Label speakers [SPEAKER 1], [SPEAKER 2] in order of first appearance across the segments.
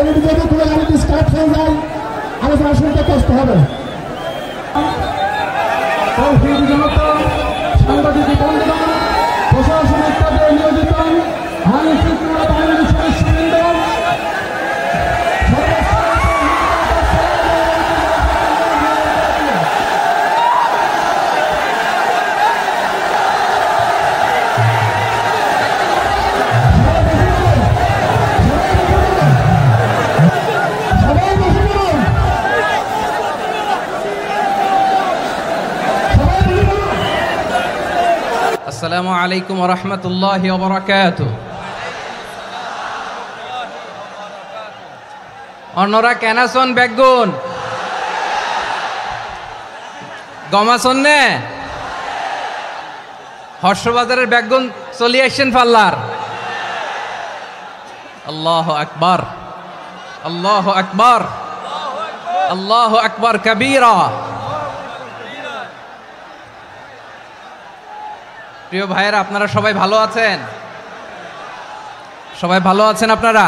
[SPEAKER 1] Already যদি কোনো গাড়িতে স্টার্ট হয়ে যায় আলোচনা শুনতে কষ্ট হবে। সাংবাদিক বন্ধুগণ, প্রশাসনিক পদে নিয়োজিত আইন শৃঙ্খলা বাহিনীর সদস্যবৃন্দ,
[SPEAKER 2] আসসালামু আলাইকুম ওয়া রাহমাতুল্লাহি ওয়া বারাকাতুহু। অন্যরা কেনাসন বেগুন গমাসন নে হর্ষবাজারের বেগুন চলি আসছেন পাল্লার। আল্লাহু আকবার, আল্লাহু আকবার, আল্লাহু আকবার কবীরা। প্রিয় ভাইয়েরা, আপনারা সবাই ভালো আছেন? সবাই ভালো আছেন? আপনারা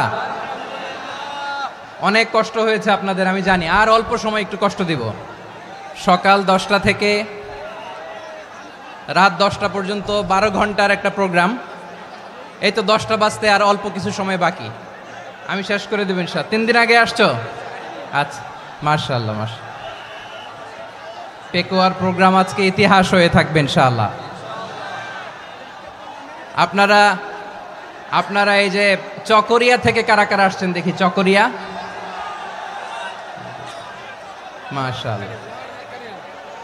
[SPEAKER 2] অনেক কষ্ট হয়েছে আপনাদের, আমি জানি। আর অল্প সময় একটু কষ্ট দিব। সকাল 10টা থেকে রাত 10টা পর্যন্ত 12 ঘন্টার একটা প্রোগ্রাম। এই তো 10টা বাজতে আর অল্প কিছু সময় বাকি, আমি শেষ করে দেব ইনশাআল্লাহ। 3 দিন আগে আসছো? আচ্ছা, মাশাআল্লাহ মাশাআল্লাহ। পেকুয়ার প্রোগ্রাম আজকে ইতিহাস হয়ে থাকবে ইনশাআল্লাহ। আপনারা এই যে চকরিয়া থেকে কারা কারা আসছেন দেখি? চকরিয়া, মাশাআল্লাহ,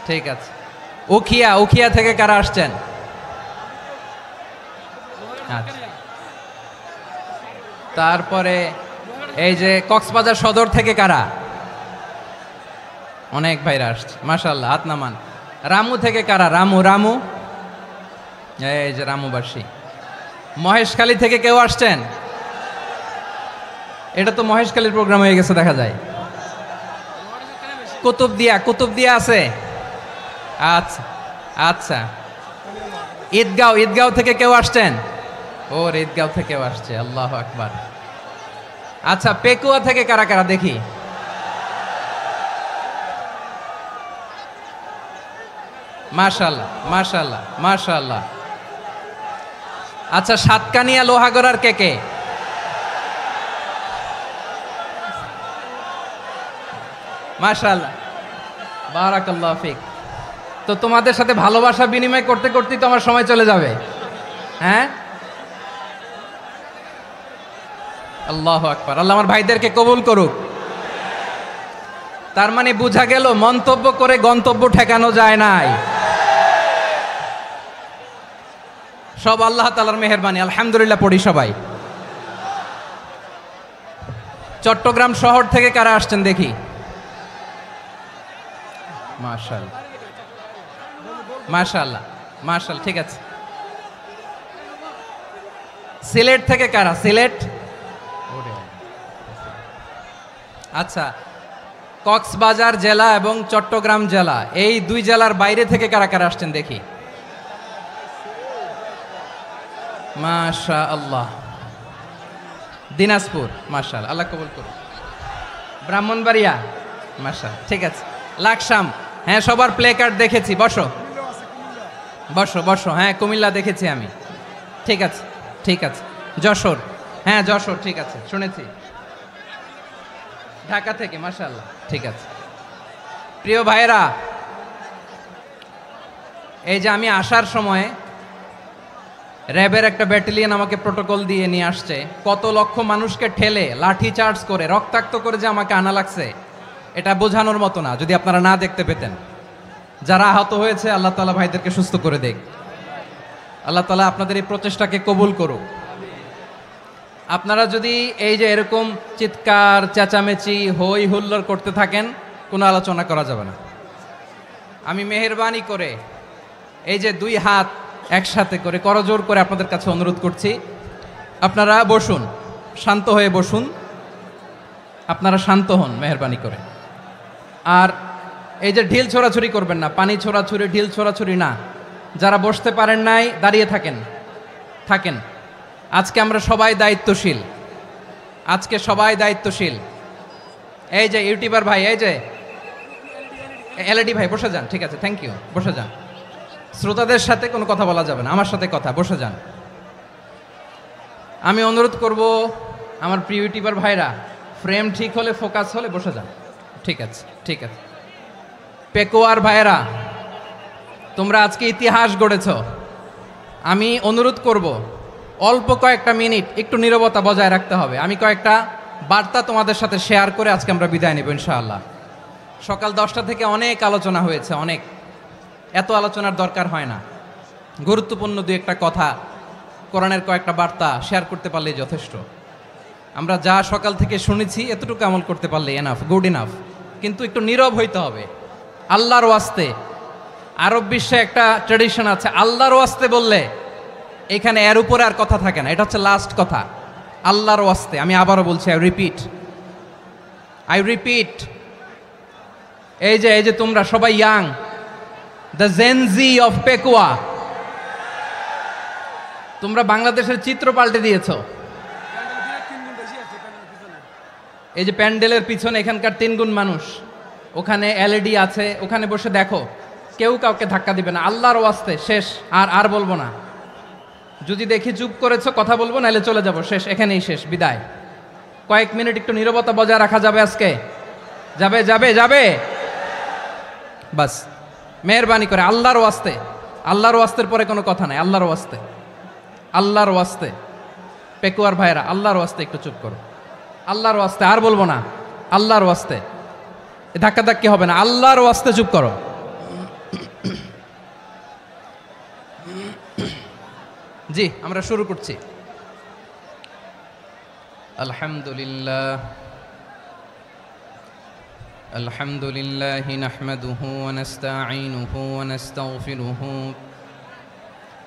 [SPEAKER 2] ঠিক আছে। উখিয়া থেকে কারা আসছেন? আচ্ছা। তারপরে এই যে কক্সবাজার সদর থেকে কারা? অনেক ভাইরা আসছে, মাশাআল্লাহ, হাত নামান। রামু থেকে কারা? রামু, এই যে রামুবাসী। মহেশখালী থেকে কেউ আসছেন? এটা তো মহেশখালীর প্রোগ্রাম হয়ে গেছে দেখা যায়। কুতুবদিয়া আছে? আচ্ছা আচ্ছা। ঈদগাঁও থেকে কেউ আসছেন? ওর ঈদগাঁও থেকেও আসছে, আল্লাহু আকবার। আচ্ছা, পেকুয়া থেকে কারা কারা দেখি? মাশাআল্লাহ মাশাআল্লাহ মাশাআল্লাহ। আচ্ছা, সাতকানিয়া লোহাগড়ার কে? মাশাআল্লাহ, বারাকাল্লাহু ফিক। তো তোমাদের সাথে ভালোবাসা বিনিময় করতে করতেই তো আমার সময় চলে যাবে। হ্যাঁ, আল্লাহু আকবার। আল্লাহ আমার ভাইদেরকে কবুল করুক। তার মানে বোঝা গেল মন্তব্য করে গন্তব্য ঠেকানো যায় নাই। সব আল্লাহ তাআলার মেহেরবানি, আলহামদুলিল্লাহ পড়ি সবাই। চট্টগ্রাম শহর থেকে কারা আসছেন দেখি? মাশাআল্লাহ মাশাআল্লাহ মাশাআল্লাহ, ঠিক আছে। সিলেট থেকে কারা? সিলেট, আচ্ছা। কক্সবাজার জেলা এবং চট্টগ্রাম জেলা, এই দুই জেলার বাইরে থেকে কারা কারা আসছেন দেখি? মাশাআল্লাহ। দিনাজপুর, মাশাআল্লাহ, আল্লাহ কবুল করুন। ব্রাহ্মণবাড়িয়া, মাশাআল্লাহ, ঠিক আছে। লাকসাম, হ্যাঁ, সবার প্লে কার্ড দেখেছি। বসো বসো বসো। হ্যাঁ, কুমিল্লা দেখেছি আমি, ঠিক আছে ঠিক আছে। যশোর, হ্যাঁ যশোর, ঠিক আছে, শুনেছি। ঢাকা থেকে, মাশাআল্লাহ, ঠিক আছে। প্রিয় ভাইয়েরা, এই যে আমি আসার সময় র্যাবের একটা ব্যাটালিয়ন আমাকে প্রোটোকল দিয়ে নিয়ে আসছে। কত লক্ষ মানুষকে ঠেলে লাঠি চার্জ করে রক্তাক্ত করে যে আমাকে আনা লাগছে, এটা বোঝানোর মতো না। যদি আপনারা না দেখতে পেতেন। যারা আহত হয়েছে, আল্লাহ তাআলা ভাইদেরকে সুস্থ করে দেখ। আল্লাহ তাআলা আপনাদের এই প্রচেষ্টাকে কবুল করুক। আপনারা যদি এই যে এরকম চিৎকার চেঁচামেচি হই হুল্লোড় করতে থাকেন, কোনো আলোচনা করা যাবে না। আমি মেহেরবানি করে এই যে দুই হাত একসাথে করে করজোর করে আপনাদের কাছে অনুরোধ করছি, আপনারা বসুন, শান্ত হয়ে বসুন। আপনারা শান্ত হন মেহেরবানি করে। আর এই যে ঢিল ছোড়াছুরি করবেন না, পানি ছোড়াছুরি, ঢিল ছোড়াছুরি না। যারা বসতে পারেন নাই, দাঁড়িয়ে থাকেন। আজকে আমরা সবাই দায়িত্বশীল। আজকে সবাই দায়িত্বশীল। এই যে ইউটিউবার ভাই, এই যে এলইডি ভাই, বসে যান। ঠিক আছে, থ্যাংক ইউ, বসে যান। শ্রোতাদের সাথে কোনো কথা বলা যাবে না, আমার সাথে কথা, বসে যান। আমি অনুরোধ করব আমার প্রিয় ইউটিউবার ভাইরা, ফ্রেম ঠিক হলে, ফোকাস হলে বসে যান। ঠিক আছে, ঠিক আছে। পেকুয়ার ভাইরা, তোমরা আজকে ইতিহাস গড়েছ। আমি অনুরোধ করব অল্প কয়েকটা মিনিট একটু নীরবতা বজায় রাখতে হবে। আমি কয়েকটা বার্তা তোমাদের সাথে শেয়ার করে আজকে আমরা বিদায় নেব ইনশাআল্লাহ। সকাল 10টা থেকে অনেক আলোচনা হয়েছে, অনেক, এত আলোচনার দরকার হয় না। গুরুত্বপূর্ণ দুই একটা কথা, কোরআনের কয়েকটা বার্তা শেয়ার করতে পারলেই যথেষ্ট। আমরা যা সকাল থেকে শুনেছি এতটুকু আমল করতে পারলে এনাফ, গুড ইনাফ। কিন্তু একটু নীরব হইতে হবে আল্লাহর ওয়াস্তে। আরব বিশ্বে একটা ট্র্যাডিশন আছে, আল্লাহর ওয়াস্তে বললে এখানে এর উপরে আর কথা থাকে না, এটা হচ্ছে লাস্ট কথা। আল্লাহর ওয়াস্তে, আমি আবারও বলছি, আই রিপিট। এই যে তোমরা সবাই young, the Gen Z of Pekua, তোমরা বাংলাদেশের চিত্র পাল্টে দিয়েছ। এই যে প্যান্ডেলের পিছনে এখানকার 3 গুণ মানুষ, ওখানে এলইডি আছে, ওখানে বসে দেখো, কেউ কাউকে ধাক্কা দিবে না। আল্লাহর ওয়াস্তে, শেষ। আর বলবো না। যদি দেখি চুপ করেছো, কথা বলবো, নাহলে চলে যাব, শেষ, এখানেই শেষ, বিদায়। কয়েক মিনিট একটু নীরবতা বজায় রাখা যাবে আজকে? যাবে যাবে যাবে? বাস, মেহরবানি করে আল্লাহর ওয়াস্তে। আল্লাহর ওয়াস্তের পরে কোনো কথা নাই, আল্লাহর ওয়াস্তে, আল্লাহর ওয়াস্তে। পেকুয়ার ভাইরা, আল্লাহর ওয়াস্তে একটু চুপ করো, আল্লাহর ওয়াস্তে। আর বলবো না, আল্লাহর ওয়াস্তে। ধাক্কা ধাক্কি হবে না, আল্লাহর ওয়াস্তে চুপ করো। জি, আমরা শুরু করছি। আলহামদুলিল্লাহ, আলহামদুলিল্লাহ নাহমাদুহু ওয়া নাস্তাঈনুহু ওয়া নাস্তাগফিরুহু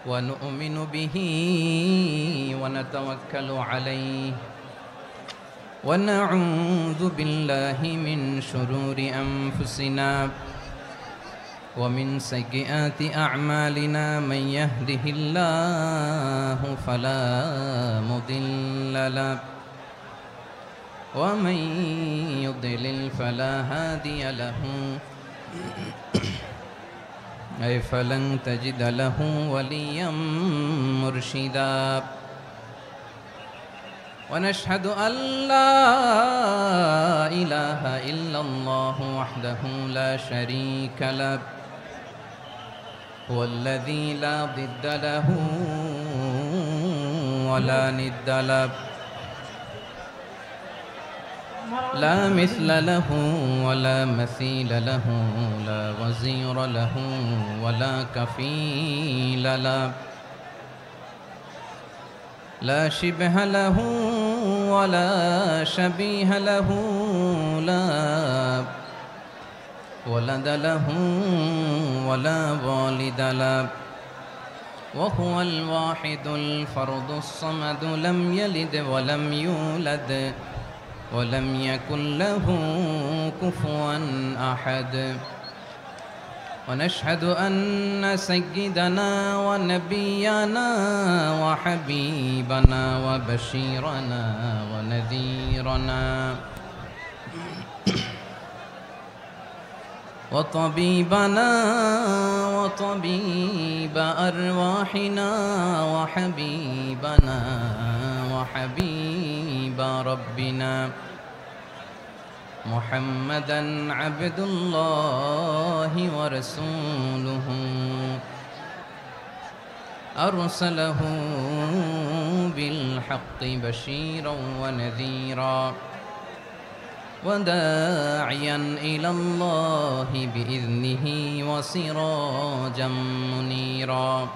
[SPEAKER 2] ওয়া নু'মিনু বিহি ওয়া নাতাওয়াক্কালু আলাইহি ওয়া নাউযু বিল্লাহি মিন শুরুরি আনফুসিনা ومن سيئات أعمالنا من يهده الله فلا مضل له ومن يضلل فلا هادي له أي فلن تجد له وليا مرشدا ونشهد أن لا إله إلا الله وحده لا شريك له هو الذي لا ضد له ولا ند له لا مثل له ولا مثيل له لا وزير له ولا كفيل له لا شبه له ولا شبيه له لا ولد له ولا والد له وهو الواحد الفرد الصمد لم يلد ولم يولد ولم يكن له كفوا أحد ونشهد أن سيدنا ونبينا وحبيبنا وبشيرنا ونذيرنا وطبيبنا وطبيب أرواحنا وحبيبنا وحبيب ربنا محمدا عبد الله ورسوله أرسله بالحق بشيرا ونذيرا وداعيا إلى الله بإذنه وسراجا منيرا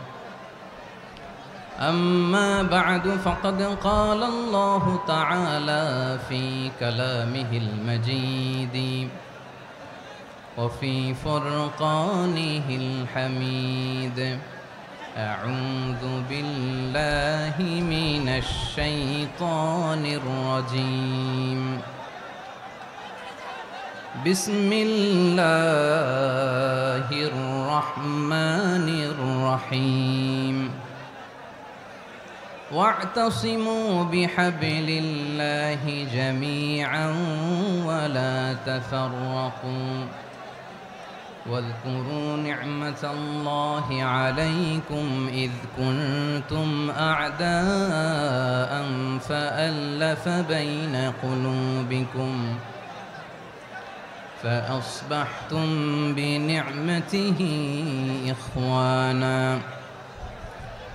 [SPEAKER 2] أما بعد فقد قال الله تعالى في كلامه المجيد وفي فرقانه الحميد أعوذ بالله من الشيطان الرجيم بسم الله الرحمن الرحيم واعتصموا بحبل الله جميعا ولا تفرقوا واذكروا نعمة الله عليكم إذ كنتم أعداء فألف بين قلوبكم فأصبحتم بنعمته إخوانا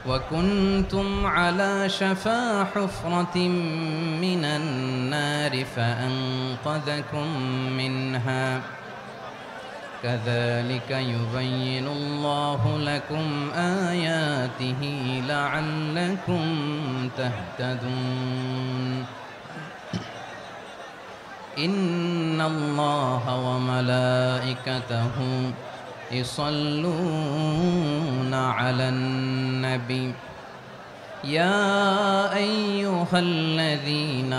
[SPEAKER 2] وكنتم على شفا حفرة من النار فأنقذكم منها كذلك يبين الله لكم آياته لعلكم تهتدون إن الله وملائكته يصلون على النبي يا أيها الذين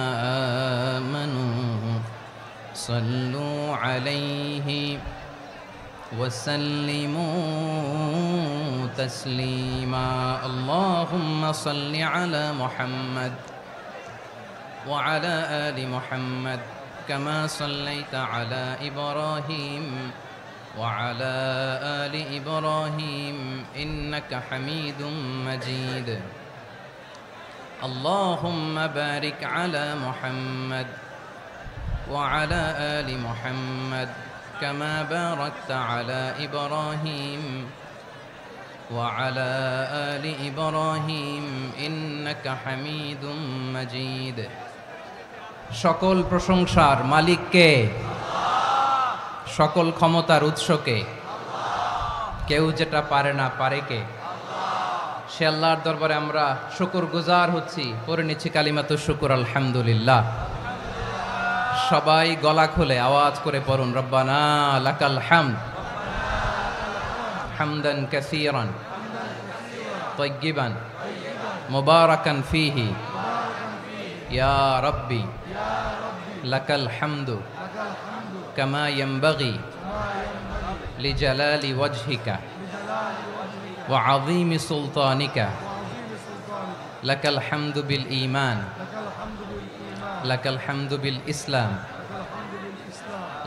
[SPEAKER 2] آمنوا صلوا عليه وسلموا تسليما اللهم صل على محمد وعلى آل محمد كما صليت على إبراهيم وعلى آل إبراهيم إنك حميد مجيد اللهم بارك على محمد وعلى آل محمد كما باركت على إبراهيم وعلى آل إبراهيم إنك حميد مجيد সকল প্রশংসার মালিক কে? সকল ক্ষমতার উৎস কে? কেউ যেটা পারে না পারে কে? সে আল্লাহর দরবারে আমরা শুকরগুজার হচ্ছি, পড়ে নিচ্ছি কালিমাতুশ শুকর আলহামদুলিল্লাহ। সবাই গলা খুলে আওয়াজ করে পড়ুন রব্বানা লাকাল হামদ হামদান কাসীরান তাইয়্যিবান মুবারাকান ফীহি ইয়া রাব্বি লাকাল হামদু কামা ইয়ানবাগি লিজালালি ওয়াজহিকা ওয়া আযীমি সুলতানিকা লাকাল হামদু বিল ঈমান লাকাল হামদু বিল ইসলাম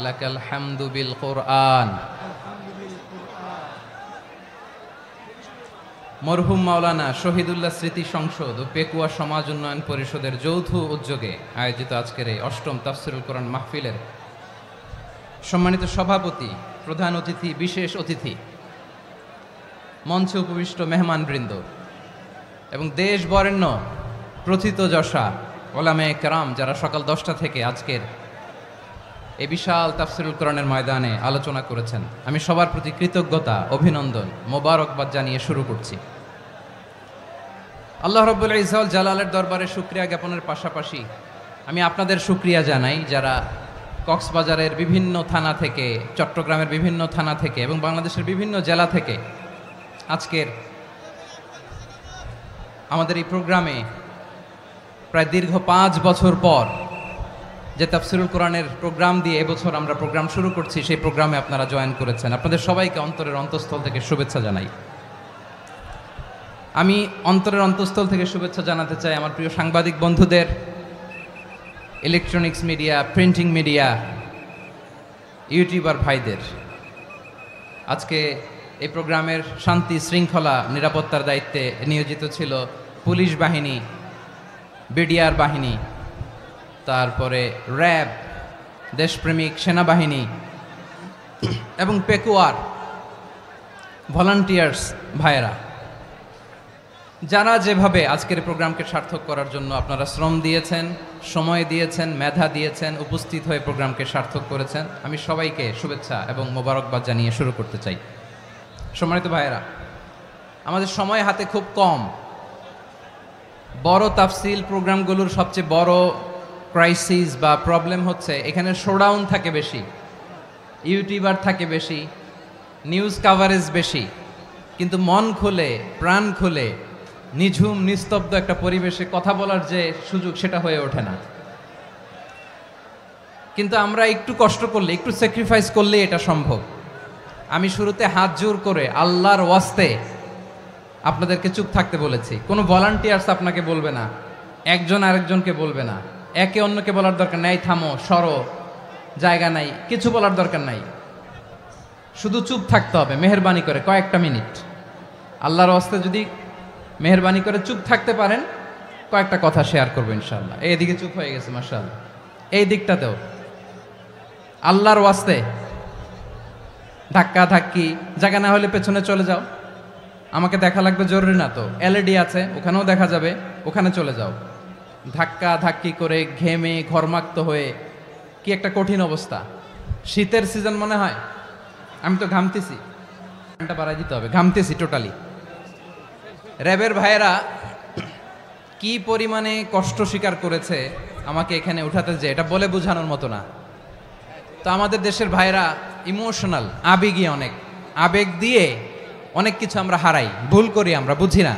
[SPEAKER 2] লাকাল হামদু বিল কুরআন। মরহুম মাওলানা শহীদুল্লাহ স্মৃতি সংসদ ও পেকুয়া সমাজ উন্নয়ন পরিষদের যৌথ উদ্যোগে আয়োজিত আজকের এই অষ্টম তাফসীরুল কোরআন মাহফিলের সম্মানিত সভাপতি, প্রধান অতিথি, বিশেষ অতিথি, মঞ্চে উপবিষ্ট মেহমানবৃন্দ এবং দেশ বরেণ্য প্রথিতযশা ওলামায়ে কেরাম যারা সকাল 10টা থেকে আজকের এই বিশাল তাফসীরুল কোরআনের ময়দানে আলোচনা করেছেন, আমি সবার প্রতি কৃতজ্ঞতা, অভিনন্দন, মোবারকবাদ জানিয়ে শুরু করছি। আল্লাহ রাব্বুল ইজ্জত জালালের দরবারে শুকরিয়া জ্ঞাপনের পাশাপাশি আমি আপনাদের শুকরিয়া জানাই যারা কক্সবাজারের বিভিন্ন থানা থেকে, চট্টগ্রামের বিভিন্ন থানা থেকে এবং বাংলাদেশের বিভিন্ন জেলা থেকে আজকের আমাদের এই প্রোগ্রামে প্রায় দীর্ঘ 5 বছর পর যে তাফসীরুল কোরআনের প্রোগ্রাম দিয়ে এবছর আমরা প্রোগ্রাম শুরু করছি, সেই প্রোগ্রামে আপনারা জয়েন করেছেন। আপনাদের সবাইকে অন্তরের অন্তঃস্থল থেকে শুভেচ্ছা জানাই। আমি অন্তরের অন্তঃস্থল থেকে শুভেচ্ছা জানাতে চাই আমার প্রিয় সাংবাদিক বন্ধুদের, electronics media, printing media, YouTuber ভাইদের। আজকে এই প্রোগ্রামের শান্তি শৃঙ্খলা নিরাপত্তার দায়িত্বে নিয়োজিত ছিল পুলিশ বাহিনী, বিডিআর বাহিনী, তারপরে র্যাব, দেশপ্রেমিক সেনাবাহিনী এবং পেকুয়ার ভলান্টিয়ার্স ভাইয়েরা, যারা যেভাবে আজকের প্রোগ্রামকে সার্থক করার জন্য আপনারা শ্রম দিয়েছেন, সময় দিয়েছেন, মেধা দিয়েছেন, উপস্থিত হয়ে প্রোগ্রামকে সার্থক করেছেন, আমি সবাইকে শুভেচ্ছা এবং মোবারকবাদ জানিয়ে শুরু করতে চাই। সম্মানিত ভাইয়েরা, আমাদের সময় হাতে খুব কম। বড় তাফসীল প্রোগ্রামগুলোর সবচেয়ে বড় ক্রাইসিস বা প্রবলেম হচ্ছে এখানে শোডাউন থাকে বেশি, ইউটিউবার থাকে বেশি, নিউজ কাভারেজ বেশি, কিন্তু মন খুলে, প্রাণ খুলে, নিঝুম নিস্তব্ধ একটা পরিবেশে কথা বলার যে সুযোগ, সেটা হয়ে ওঠে না। কিন্তু আমরা একটু কষ্ট করলে, একটু স্যাক্রিফাইস করলে এটা সম্ভব। আমি শুরুতে হাত জোর করে আল্লাহর ওয়াস্তে আপনাদেরকে চুপ থাকতে বলেছি। কোনো ভলান্টিয়ার্স আপনাকে বলবে না, একজন আরেকজনকে বলবে না, একে অন্যকে বলার দরকার নাই, থামো, সরো, জায়গা নাই, কিছু বলার দরকার নাই। শুধু চুপ থাকতে হবে মেহেরবানি করে কয়েকটা মিনিট। আল্লাহর ওয়াস্তে যদি মেহেরবানি করে চুপ থাকতে পারেন, কয়েকটা কথা শেয়ার করবো ইনশাআল্লাহ। এইদিকে চুপ হয়ে গেছে মাশাআল্লাহ, এই দিকটাতেও আল্লাহর ওয়াস্তে ধাক্কা ধাক্কি, জায়গা না হলে পেছনে চলে যাও। আমাকে দেখা লাগবে জরুরি না তো, এলইডি আছে, ওখানেও দেখা যাবে, ওখানে চলে যাও। ধাক্কা ধাক্কি করে ঘেমে ঘরমাক্ত হয়ে কি একটা কঠিন অবস্থা। শীতের সিজন মনে হয়, আমি তো ঘামতেছি, ঘন্টা বাড়াই দিতে হবে, ঘামতেছি টোটালি। র্যাবের ভাইয়েরা কি পরিমাণে কষ্ট স্বীকার করেছে আমাকে এখানে উঠাতে, যে এটা বলে বোঝানোর মতো না। তো আমাদের দেশের ভাইরা ইমোশনাল, আবেগী, অনেক আবেগ দিয়ে অনেক কিছু আমরা হারাই, ভুল করি, আমরা বুঝি না,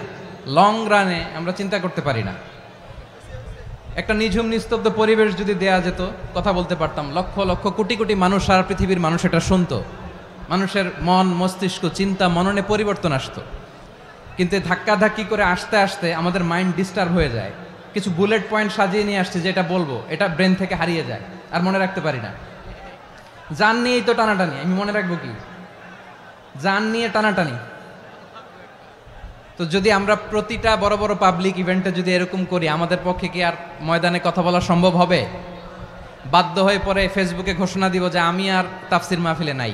[SPEAKER 2] লং রানে আমরা চিন্তা করতে পারি না। একটা নিঝুম নিস্তব্ধ পরিবেশ যদি দেয়া যেত, কথা বলতে পারতাম, লক্ষ লক্ষ কোটি কোটি মানুষ, সারা পৃথিবীর মানুষ এটা শুনতো, মানুষের মন মস্তিষ্ক চিন্তা মননে পরিবর্তন আসতো। কিন্তু ধাক্কা ধাক্কি করে আসতে আসতে আমাদের মাইন্ড ডিস্টার্ব হয়ে যায়। কিছু বুলেট পয়েন্ট সাজিয়ে নিয়ে আসছে, যেটা বলবো এটা ব্রেন থেকে হারিয়ে যায়, আর মনে রাখতে পারি না। জান নিয়েই তো টানাটানি, আমি মনে রাখবো কি? জান নিয়ে টানাটানি। তো যদি আমরা প্রতিটা বড় বড় পাবলিক ইভেন্টে যদি এরকম করি, আমাদের পক্ষে কি আর ময়দানে কথা বলা সম্ভব হবে? বাধ্য হয়ে পরে ফেসবুকে ঘোষণা দিব যে আমি আর তাফসির মাহফিলে নাই,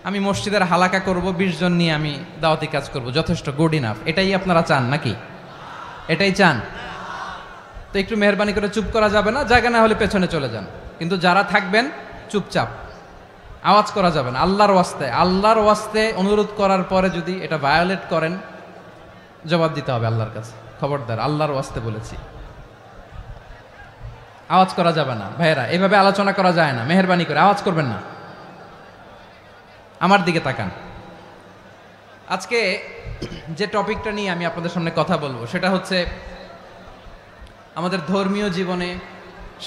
[SPEAKER 2] আমি মসজিদের হালাকা করব, 20 জন নিয়ে আমি দাওয়াতি কাজ করব, যথেষ্ট, গুড ইনাফ। এটাই আপনারা চান নাকি? এটাই চান? তো একটু মেহরবানি করে চুপ করা যাবে না? জায়গা না হলে পেছনে চলে যান, কিন্তু যারা থাকবেন চুপচাপ, আওয়াজ করা যাবে না। আল্লাহর ওয়াস্তে, আল্লাহর ওয়াস্তে অনুরোধ করার পরে যদি এটা ভায়োলেট করেন, জবাব দিতে হবে আল্লাহর কাছে। খবরদার, আল্লাহর ওয়াস্তে বলেছি, আওয়াজ করা যাবে না। ভাইয়েরা, এভাবে আলোচনা করা যায় না, মেহরবানি করে আওয়াজ করবেন না। আমার দিকে তাকান। আজকে যে টপিকটা নিয়ে আমি আপনাদের সামনে কথা বলবো, সেটা হচ্ছে আমাদের ধর্মীয় জীবনে,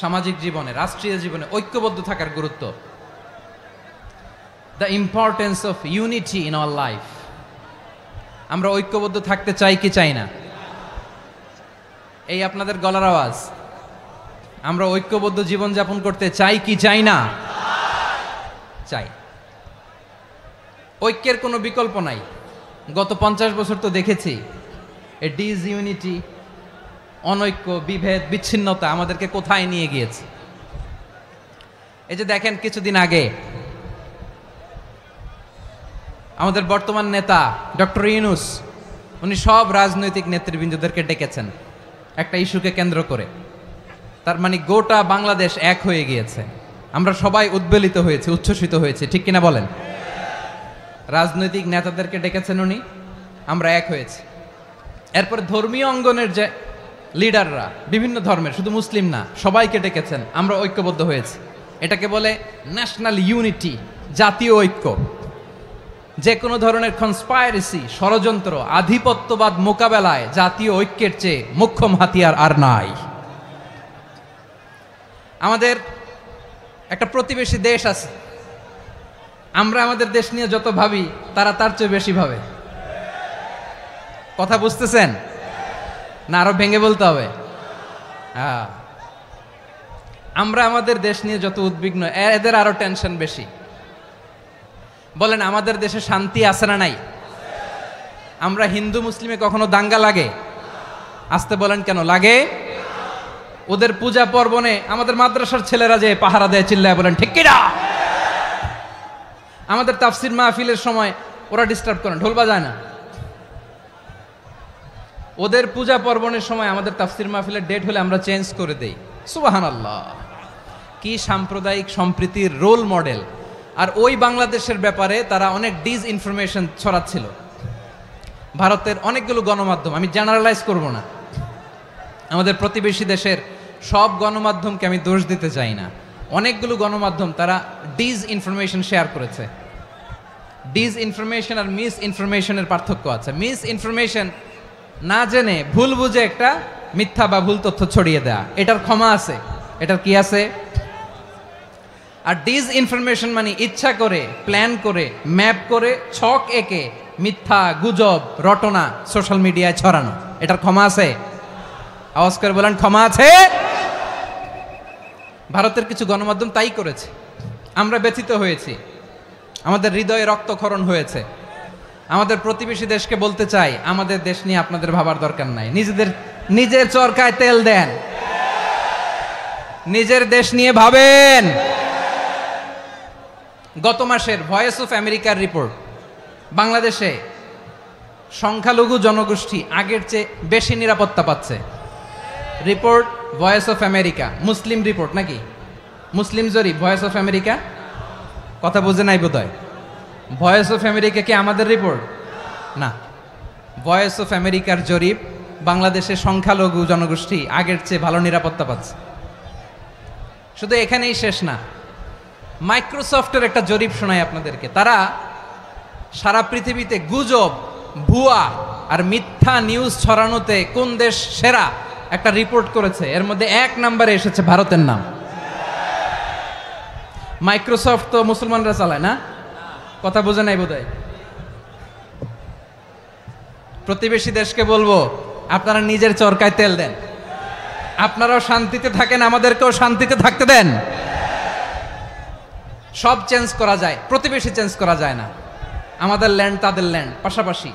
[SPEAKER 2] সামাজিক জীবনে, রাষ্ট্রীয় জীবনে ঐক্যবদ্ধ থাকার গুরুত্ব। The importance of unity in our life. আমরা ঐক্যবদ্ধ থাকতে চাই কি চাই না? এই আপনাদের গলার আওয়াজ। আমরা ঐক্যবদ্ধ জীবনযাপন করতে চাই কি চাই না? চাই। ঐক্যের কোনো বিকল্প নাই। গত 50 বছর তো দেখেছি এ ডিসইউনিটি, অনৈক্য, বিভেদ, বিচ্ছিন্নতা আমাদেরকে কোথায় নিয়ে গিয়েছে। এই যে দেখেন, কিছুদিন আগে আমাদের বর্তমান নেতা ডক্টর ইউনূস, উনি সব রাজনৈতিক নেতৃবৃন্দদেরকে ডেকেছেন একটা ইস্যুকে কেন্দ্র করে। তার মানে গোটা বাংলাদেশ এক হয়ে গিয়েছে। আমরা সবাই উদ্বেলিত হয়েছে, উচ্ছ্বসিত হয়েছে, ঠিক কিনা বলেন? রাজনৈতিক নেতাদেরকে ডেকেছেন উনি, আমরা এক হয়েছি। এরপরে ধর্মীয় অঙ্গনের যে লিডাররা, বিভিন্ন ধর্মের, শুধু মুসলিম না, সবাইকে ডেকেছেন, আমরা ঐক্যবদ্ধ হয়েছি। এটাকে বলে ন্যাশনাল ইউনিটি, জাতীয় ঐক্য। যে কোনো ধরনের কনস্পাইরেসি, ষড়যন্ত্র, আধিপত্যবাদ মোকাবেলায় জাতীয় ঐক্যের চেয়ে মোক্ষম হাতিয়ার আর নাই। আমাদের একটা প্রতিবেশী দেশ আছে, আমরা আমাদের দেশ নিয়ে যত ভাবি, তারা তার চেয়ে বেশি ভাবে। কথা বুঝতেছেন না? আরো ভেঙে বলতে হবে। আমরা আমাদের দেশ নিয়ে যত উদ্বিগ্ন, এদের আরো টেনশন বেশি। বলেন, আমাদের দেশে শান্তি আছে না নাই? আমরা হিন্দু মুসলিমে কখনো দাঙ্গা লাগে? আসতে বলেন, কেন লাগে? ওদের পূজা পর্বণে আমাদের মাদ্রাসার ছেলেরা যে পাহারা দেয়, চিল্লায় বলেন ঠিক কিনা? আমাদের তাফসির মাহফিলের সময় ওরা ডিস্টার্ব করেন, ঢোল বাজায় না। ওদের পূজা পর্বণের সময় আমাদের তাফসির মাহফিলের ডেট হলে আমরা চেঞ্জ করে দেই। সুবহানাল্লাহ, কি সাম্প্রদায়িক সম্প্রীতির রোল মডেল। আর ওই বাংলাদেশের ব্যাপারে তারা অনেক ডিসইনফরমেশন ছড়াচ্ছিল। ভারতের অনেকগুলো গণমাধ্যম, আমি জেনারেলাইজ করব না, আমাদের প্রতিবেশী দেশের সব গণমাধ্যমকে আমি দোষ দিতে চাই না, অনেকগুলো গণমাধ্যম তারা ডিসইনফরমেশন শেয়ার করেছে। ডিসইনফরমেশন আর মিস ইনফরমেশনের পার্থক্য আছে। মিস ইনফরমেশন না জেনে ভুল বুঝে একটা মিথ্যা বা ভুল তথ্য ছড়িয়ে দেয়া, এটার ক্ষমা আছে, এটার কি আছে? আর ডিসইনফরমেশন মানে ইচ্ছা করে, প্ল্যান করে, ম্যাপ করে, ছক এঁকে মিথ্যা গুজব রটনা সোশ্যাল মিডিয়ায় ছড়ানো, এটার ক্ষমা আছে? আওয়াজ করে বলেন, ক্ষমা আছে? ভারতের কিছু গণমাধ্যম তাই করেছে। আমরা ব্যথিত হয়েছি, আমাদের হৃদয়ে রক্তক্ষরণ হয়েছে। আমাদের প্রতিবেশী দেশকে বলতে চাই, আমাদের দেশ নিয়ে আপনাদের ভাবার দরকার নাই, নিজের চরকায় তেল দেন, নিজের দেশ নিয়ে ভাবেন। গত মাসের ভয়েস অফ আমেরিকার রিপোর্ট, বাংলাদেশে সংখ্যালঘু জনগোষ্ঠী আগের চেয়ে বেশি নিরাপত্তা পাচ্ছে। Report voice of America, Muslim report নাকি? মুসলিম জরিপ, ভয়েস অফ আমেরিকা। কথা বুঝে নাই বোধহয়। ভয়েস অফ আমেরিকা কি আমাদের রিপোর্ট? না, ভয়েস অফ আমেরিকার জরিপ, বাংলাদেশের সংখ্যালঘু জনগোষ্ঠী আগের চেয়ে ভালো নিরাপত্তা পাচ্ছে। শুধু এখানেই শেষ না, মাইক্রোসফটের একটা জরিপ শোনায় আপনাদেরকে। তারা সারা পৃথিবীতে গুজব, ভুয়া আর মিথ্যা নিউজ ছড়ানোতে কোন দেশ সেরা একটা রিপোর্ট করেছে। এর মধ্যে 1 নম্বরে এসেছে ভারতের নাম। মাইক্রোসফট তো মুসলমানরা চালায় না? কথা বোঝে নাই বোধহয়। প্রতিবেশী দেশকে বলবো, আপনারা নিজের চরকায় তেল দেন, আপনারাও শান্তিতে থাকেন, আমাদেরকেও শান্তিতে থাকতে দেন। সব চেঞ্জ করা যায়, প্রতিবেশী চেঞ্জ করা যায় না। আমাদের ল্যান্ড তাদের ল্যান্ড, পাশাপাশি।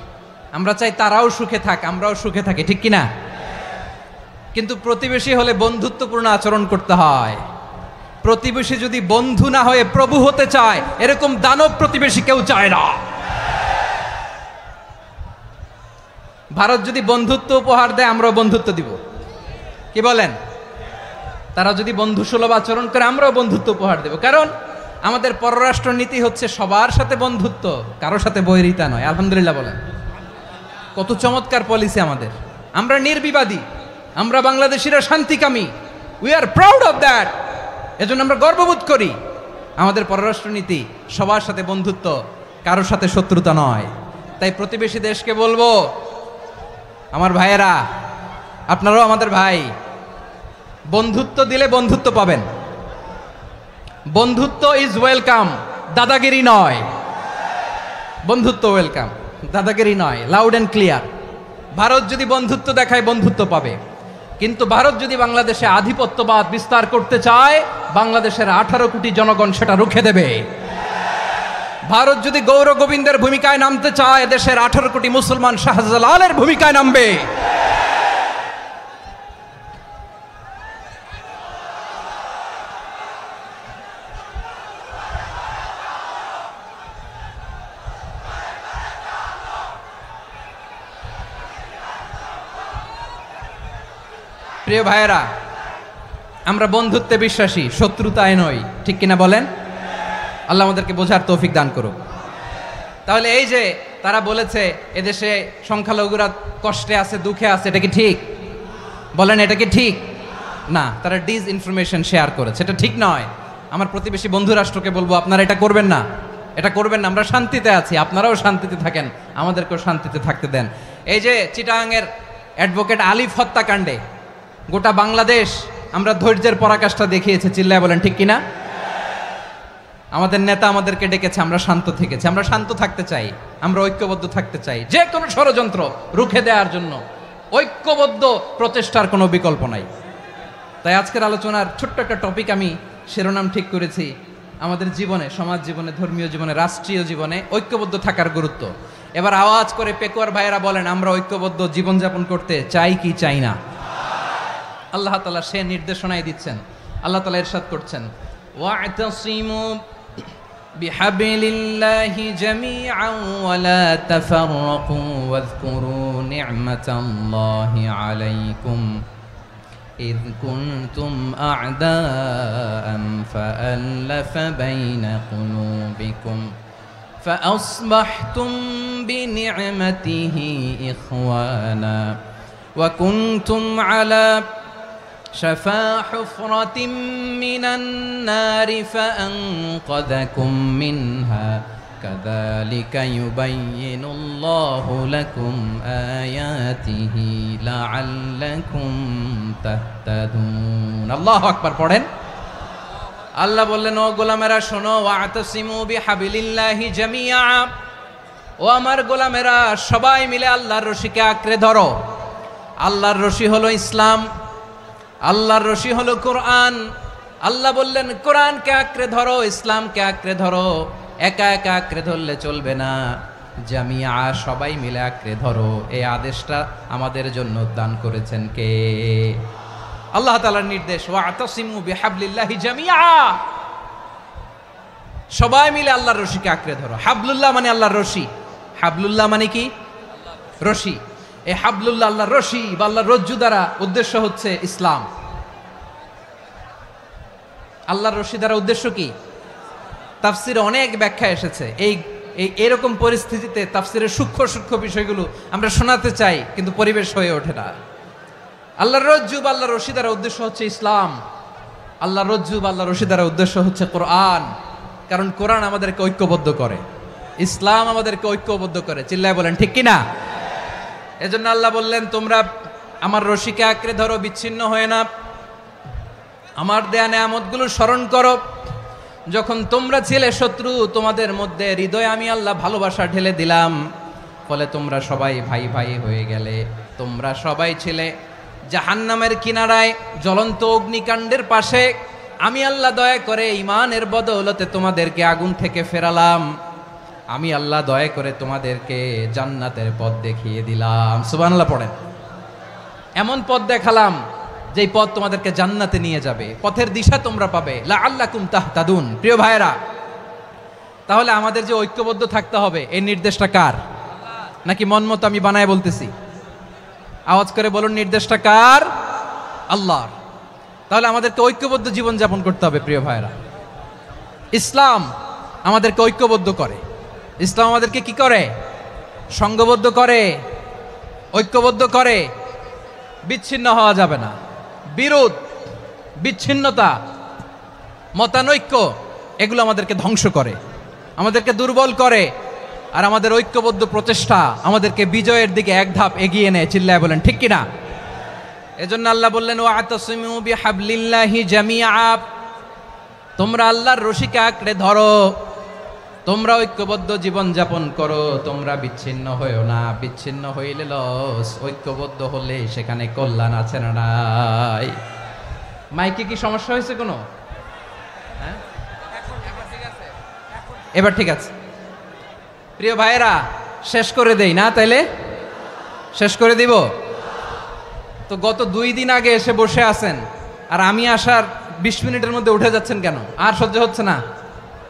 [SPEAKER 2] আমরা চাই তারাও সুখে থাক, আমরাও সুখে থাকি, ঠিক কিনা? কিন্তু প্রতিবেশী হলে বন্ধুত্বপূর্ণ আচরণ করতে হয়। প্রতিবেশী যদি বন্ধু না হয়ে প্রভু হতে চায়, এরকম দানব প্রতিবেশী কেউ চায় না। ভারত যদি বন্ধুত্ব উপহার দেয়, আমরাও বন্ধুত্ব দিব, কি বলেন? তারা যদি বন্ধু সুলভ আচরণ করে, আমরাও বন্ধুত্ব উপহার দেব। কারণ আমাদের পররাষ্ট্র নীতি হচ্ছে সবার সাথে বন্ধুত্ব, কারো সাথে বৈরিতা নয়। আলহামদুলিল্লাহ বলেন, কত চমৎকার পলিসি আমাদের। আমরা নির্বিবাদী, আমরা বাংলাদেশিরা শান্তিকামী, we are proud of that. এজন্য আমরা গর্ববোধ করি। আমাদের পররাষ্ট্র নীতি সবার সাথে বন্ধুত্ব, কারোর সাথে শত্রুতা নয়। তাই প্রতিবেশী দেশকে বলবো, আমার ভাইয়েরা, আপনারাও আমাদের ভাই, বন্ধুত্ব দিলে বন্ধুত্ব পাবেন। বন্ধুত্ব ইজ ওয়েলকাম, দাদাগিরি নয়। বন্ধুত্ব ওয়েলকাম, দাদাগিরি নয়, লাউড অ্যান্ড ক্লিয়ার। ভারত যদি বন্ধুত্ব দেখায়, বন্ধুত্ব পাবে। কিন্তু ভারত যদি বাংলাদেশে আধিপত্যবাদ বিস্তার করতে চায়, বাংলাদেশের 18 কোটি জনগণ সেটা রুখে দেবে। ভারত যদি গৌর গোবিন্দের ভূমিকায় নামতে চায়, দেশের 18 কোটি মুসলমান শাহজালালের ভূমিকায় নামবে। প্রিয় ভাইয়েরা, আমরা বন্ধুত্বে বিশ্বাসী, শত্রুতায় নই, ঠিক কিনা বলেন? আল্লাহ আমাদেরকে বোঝার তৌফিক দান করুক। তাহলে এই যে তারা বলেছে এদেশে সংখ্যালঘুরা কষ্টে আছে, দুঃখে আছে, এটা কি ঠিক? বলেন, এটা কি ঠিক? না, তারা ডিস ইনফরমেশন শেয়ার করেছে, এটা ঠিক নয়। আমার প্রতিবেশী বন্ধু রাষ্ট্রকে বলবো, আপনারা এটা করবেন না, এটা করবেন না। আমরা শান্তিতে আছি, আপনারাও শান্তিতে থাকেন, আমাদেরকেও শান্তিতে থাকতে দেন। এই যে চিটাগাংয়ের অ্যাডভোকেট আলিফ হত্যাকাণ্ডে গোটা বাংলাদেশ আমরা ধৈর্যের পরাকাষ্ঠা দেখিয়েছে, চিল্লায় বলেন ঠিক কিনা? আমাদের নেতা আমাদেরকে ডেকেছে, আমরা শান্ত থেকেছি। আমরা শান্ত থাকতে চাই, আমরা ঐক্যবদ্ধ থাকতে চাই। যে কোনো ষড়যন্ত্র রুখে দেওয়ার জন্য ঐক্যবদ্ধ প্রচেষ্টার কোনো বিকল্প নাই। তাই আজকের আলোচনার ছোট্ট একটা টপিক আমি শিরোনাম ঠিক করেছি, আমাদের জীবনে, সমাজ জীবনে, ধর্মীয় জীবনে, রাষ্ট্রীয় জীবনে ঐক্যবদ্ধ থাকার গুরুত্ব। এবার আওয়াজ করে পেকুয়ার ভাইয়েরা বলেন, আমরা ঐক্যবদ্ধ জীবনযাপন করতে চাই কি চাই না? আল্লাহ তাআলা সে নির্দেশনাই দিচ্ছেন। আল্লাহ তাআলা ইরশাদ করছেন, ওয়া'তাসিমু বিহাবলিল্লাহি জামিআন ওয়া লা তাফাররাকু ওয়াযকুরু নি'মাতাল্লাহি আলাইকুম إذ كنتم أعداء فألف بين قلوبكم فأصبحتم بنعمته إخوانا وكنتم على شفا حفرة من النار فأنقذكم منها كذلك يبين الله لكم آياته لعلكم تهتدون الله أكبر পড়েন। আল্লাহ বললেন, ও গোলামেরা শোনো, ওয়া'তাসিমু বিহাবিলিল্লাহি জামিআ, ও ও আমার গোলামেরা, সবাই মিলে আল্লাহর রশিকে আঁকড়ে ধরো। আল্লাহর রশি হলো ইসলাম, আল্লাহর রশি হলো কোরআন। আল্লাহ বললেন কোরআনকে আঁকড়ে ধরো, ইসলামকে আঁকড়ে ধরো। একা একা আঁকড়ে ধরলে চলবে না, জামিয়া সবাই মিলে আঁকড়ে ধরো। এই আদেশটা আমাদের জন্য দান করেছেন কে? আল্লাহ তাআলার নির্দেশ, ওয়াতাসিমু বিহাবলিল্লাহি জামিয়া। সবাই মিলে আল্লাহর রশিকে আঁকড়ে ধরো। হাবলুল্লাহ মানে আল্লাহর রশি। হাবলুল্লাহ মানে কি? রশি। এই হাবলুল্লাহ আল্লাহর রশি বা আল্লাহর রজ্জু দ্বারা উদ্দেশ্য হচ্ছে ইসলাম। আল্লাহর রশি দ্বারা উদ্দেশ্য কি? তাফসিরে অনেক ব্যাখ্যা এসেছে। এরকম পরিস্থিতিতে তাফসিরের সূক্ষ্ম সূক্ষ্ম বিষয়গুলো আমরা শোনাতে চাই, কিন্তু পরিবেশ হয়ে ওঠে না। আল্লাহর রজ্জু বা আল্লাহর রশি দ্বারা উদ্দেশ্য হচ্ছে ইসলাম। আল্লাহর রজ্জু বা আল্লাহর রশি দ্বারা উদ্দেশ্য হচ্ছে কোরআন। কারণ কোরআন আমাদেরকে ঐক্যবদ্ধ করে, ইসলাম আমাদেরকে ঐক্যবদ্ধ করে। চিল্লায় বলেন ঠিক কিনা? এজন্য আল্লাহ বললেন তোমরা আমার রশিকে আঁকড়ে ধরো, বিচ্ছিন্ন হয়ে না। আমার দেয়া নেয়ামতগুলো স্মরণ করো। যখন তোমরা ছিলে শত্রু, তোমাদের মধ্যে হৃদয়ে আমি আল্লাহ ভালোবাসা ঢেলে দিলাম, ফলে তোমরা সবাই ভাই ভাই হয়ে গেলে। তোমরা সবাই ছিলে জাহান্নামের কিনারায়, জ্বলন্ত অগ্নিকাণ্ডের পাশে। আমি আল্লাহ দয়া করে ঈমানের বদৌলতে তোমাদেরকে আগুন থেকে ফেরালাম। আমি আল্লাহ দয়া করে তোমাদেরকে জান্নাতের পথ দেখিয়ে দিলাম। সুবহানাল্লাহ পড়েন। এমন পথ দেখালাম যেই পথ তোমাদেরকে জান্নাতে নিয়ে যাবে, পথের দিশা তোমরা পাবে। লাআল্লাকুম তাহতাদুন। প্রিয় ভাইরা, তাহলে আমাদের যে ঐক্যবদ্ধ থাকতে হবে, এই নির্দেশটা কার? নাকি মন মতো আমি বানায় বলতেছি? আওয়াজ করে বলুন, নির্দেশটা কার? আল্লাহর। তাহলে আমাদেরকে ঐক্যবদ্ধ জীবন যাপন করতে হবে। প্রিয় ভাইরা, ইসলাম আমাদেরকে ঐক্যবদ্ধ করে। ইসলাম আমাদেরকে কি করে? সংঘবদ্ধ করে, ঐক্যবদ্ধ করে। বিচ্ছিন্ন হওয়া যাবে না। বিরোধ, বিচ্ছিন্নতা, মতানৈক্য, এগুলো আমাদেরকে ধ্বংস করে, আমাদেরকে দুর্বল করে। আর আমাদের ঐক্যবদ্ধ প্রচেষ্টা আমাদেরকে বিজয়ের দিকে এক ধাপ এগিয়ে নেয়। চিল্লায় বলেন ঠিক কিনা? এজন্য আল্লাহ বললেন ওয়াতাসিমু বিহাবলিল্লাহি জামিআ। তোমরা আল্লাহর রশিকে আঁকড়ে ধরো, তোমরা ঐক্যবদ্ধ জীবন যাপন করো, তোমরা বিচ্ছিন্ন হইও না। বিচ্ছিন্ন হইলে লস, ঐক্যবদ্ধ হলে সেখানে কল্যাণ আছে না নাই? মাইকে কি সমস্যা হয়েছে কোনো? হ্যাঁ, এবার ঠিক আছে। প্রিয় ভাইয়েরা, শেষ করে দেই না? তাইলে শেষ করে দিব তো। গত 2 দিন আগে এসে বসে আছেন, আর আমি আসার 20 মিনিটের মধ্যে উঠে যাচ্ছেন কেন? আর সহ্য হচ্ছে না?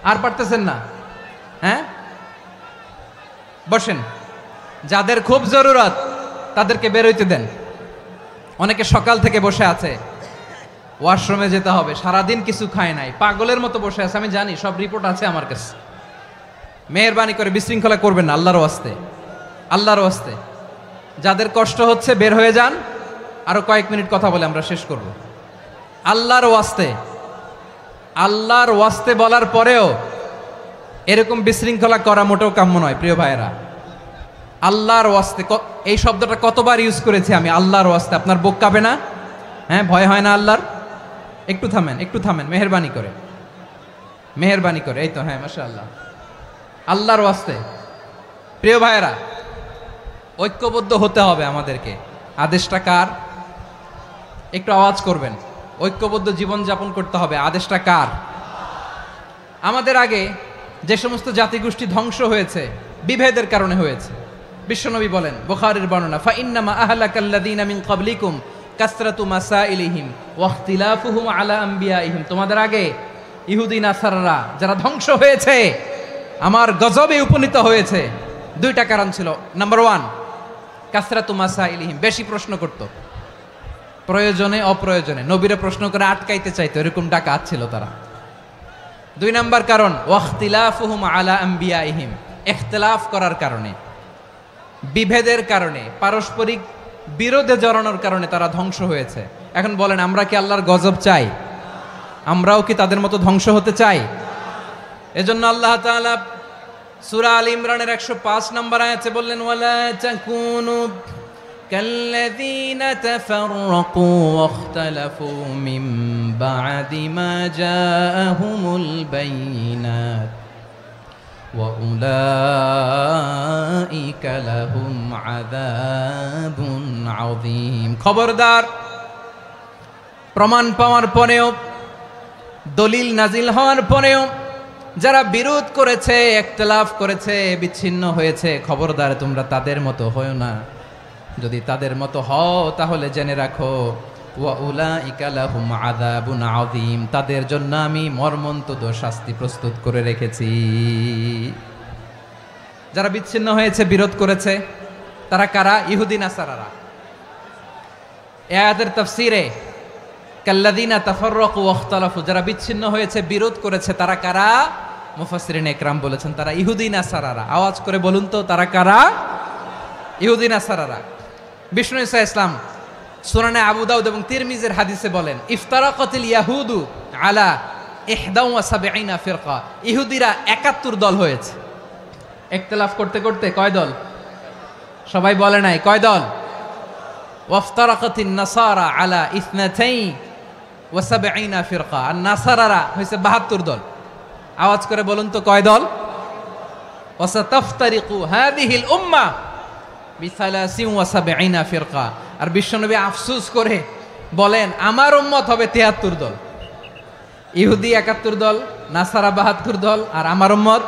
[SPEAKER 2] আর পারতেছেন না? হ্যাঁ, বসেন। যাদের খুব জরুরত তাদেরকে বেরোইতে দেন। অনেকে সকাল থেকে বসে আছে, ওয়াশরুমে যেতে হবে, সারাদিন কিছু খায় নাই, পাগলের মতো বসে আছে। আমি জানি, সব রিপোর্ট আছে আমার কাছে। মেহেরবানি করে বিশৃঙ্খলা করবেন না, আল্লাহর ওয়াস্তে, আল্লাহর ওয়াস্তে। যাদের কষ্ট হচ্ছে বের হয়ে যান। আরো কয়েক মিনিট কথা বলে আমরা শেষ করব। আল্লাহর ওয়াস্তে, আল্লাহর ওয়াস্তে বলার পরেও এরকম বিশৃঙ্খলা করা মোটেও কাম্য নয়। প্রিয় ভাইয়েরা, আল্লাহর ওয়াস্তে, এই শব্দটা কতবার ইউজ করেছি আমি। আল্লাহর ওয়াস্তে। আপনার বুক কাঁপে না? হ্যাঁ, ভয় হয় না আল্লাহর? একটু থামেন, একটু থামেন, মেহেরবানি করে, মেহেরবানি করে। এই তো, হ্যাঁ, মাশাআল্লাহ। আল্লাহর ওয়াস্তে। প্রিয় ভাইয়েরা, ঐক্যবদ্ধ হতে হবে আমাদেরকে। আদেশটা কার? একটু আওয়াজ করবেন। ঐক্যবদ্ধ জীবন যাপন করতে হবে। আদেশটা কার? আমাদের আগে যে সমস্ত জাতিগোষ্ঠী ধ্বংস হয়েছে, বিভেদের কারণে হয়েছে। বিশ্বনবী বলেন, বুখারীর বর্ণনা, ফা ইন্নামা আহলাকাল্লাযীনা মিন ক্বাবলিকুম কাসরাতু মাসাইলিহিম ওয়া ইখতিলাফুহুম আলা আম্বিয়াইহিম। তোমাদের আগে ইহুদি নাসারারা যারা ধ্বংস হয়েছে, আমার গজবে উপনীত হয়েছে, 2টা কারণ ছিল। নাম্বার 1, কাসরাতু মাসাইলিহিম, বেশি প্রশ্ন করত, প্রয়োজনে অপ্রয়োজনে নবীরে প্রশ্ন করে আটকাইতে চাইতো, এরকম ডাকাত ছিল তারা। 2 নাম্বার কারণ, ওয়াখতিলাফুহুম আলা আম্বিয়াইহিম, ইখতিলাফ করার কারণে, বিভেদের কারণে, পারস্পরিক বিরোধে জড়ানোর কারণে তারা ধ্বংস হয়েছে। এখন বলেন, আমরা কি আল্লাহর গজব চাই? আমরাও কি তাদের মতো ধ্বংস হতে চাই? এজন্য আল্লাহ তাআলা সূরা আল ইমরানের 105 নম্বর আয়াতে বললেন, ওয়ালা তাকুনু কাল্লাযীনা তাফাররাকু ওয়াখতালাফু মিন বা'দি মা জাআহুমুল বায়িনাত وأولئك لهم عذاب عظيم খবরদার প্রমাণ পাওয়ার পরেও দলিল নাজিল হওয়ার পরেও যারা বিরোধ করেছে ইখতিলাফ করেছে বিচ্ছিন্ন হয়েছে খবরদার তোমরা তাদের মতো হয়ো না যদি তাদের মতো হও তাহলে জেনে রাখো ওয়াউলাইকা লাহুম আযাবুন আযীম তাদের জন্য আমি মর্মন্তুদ শাস্তি প্রস্তুত করে রেখেছি যারা বিচ্ছিন্ন হয়েছে বিরোধ করেছে তারা কারা ইহুদি নাসারারা এই আয়াতের তাফসীরে কাল্লাযীনা তাফাররাকু ওয়াখতালাফু যারা বিচ্ছিন্ন হয়েছে বিরোধ করেছে তারা কারা মুফাসসিরিন ইকরাম বলেছেন তারা ইহুদি নাসারারা আওয়াজ করে বলুন তো তারা কারা ইহুদি নাসারারা বিষ্ণু ঈসা ইসলাম সুনানে আবু দাউদ এবং তিরমিজির হাদিসে বলেন ইফতারাকাতিল ইয়াহুদু আলা 71 ফিরকা ইহুদিরা 71 দল হয়েছে ইখতিলাফ করতে করতে কয় দল সবাই বলে নাই কয় দল ওয়াফতারাকাতিন নাসারা আলা 72 ফিরকা আর নাসারারা হইছে 72 দল আওয়াজ করে বলুন তো কয় দল ওয়াসাতাফতারিকু হাদিহিল উম্মাহ ব73 ফিরকা আর বিশ্বনবী আফসোস করে বলেন আমার উম্মত হবে 73 দল ইহুদি 71 দল নাসারা 72 দল আর আমার উম্মত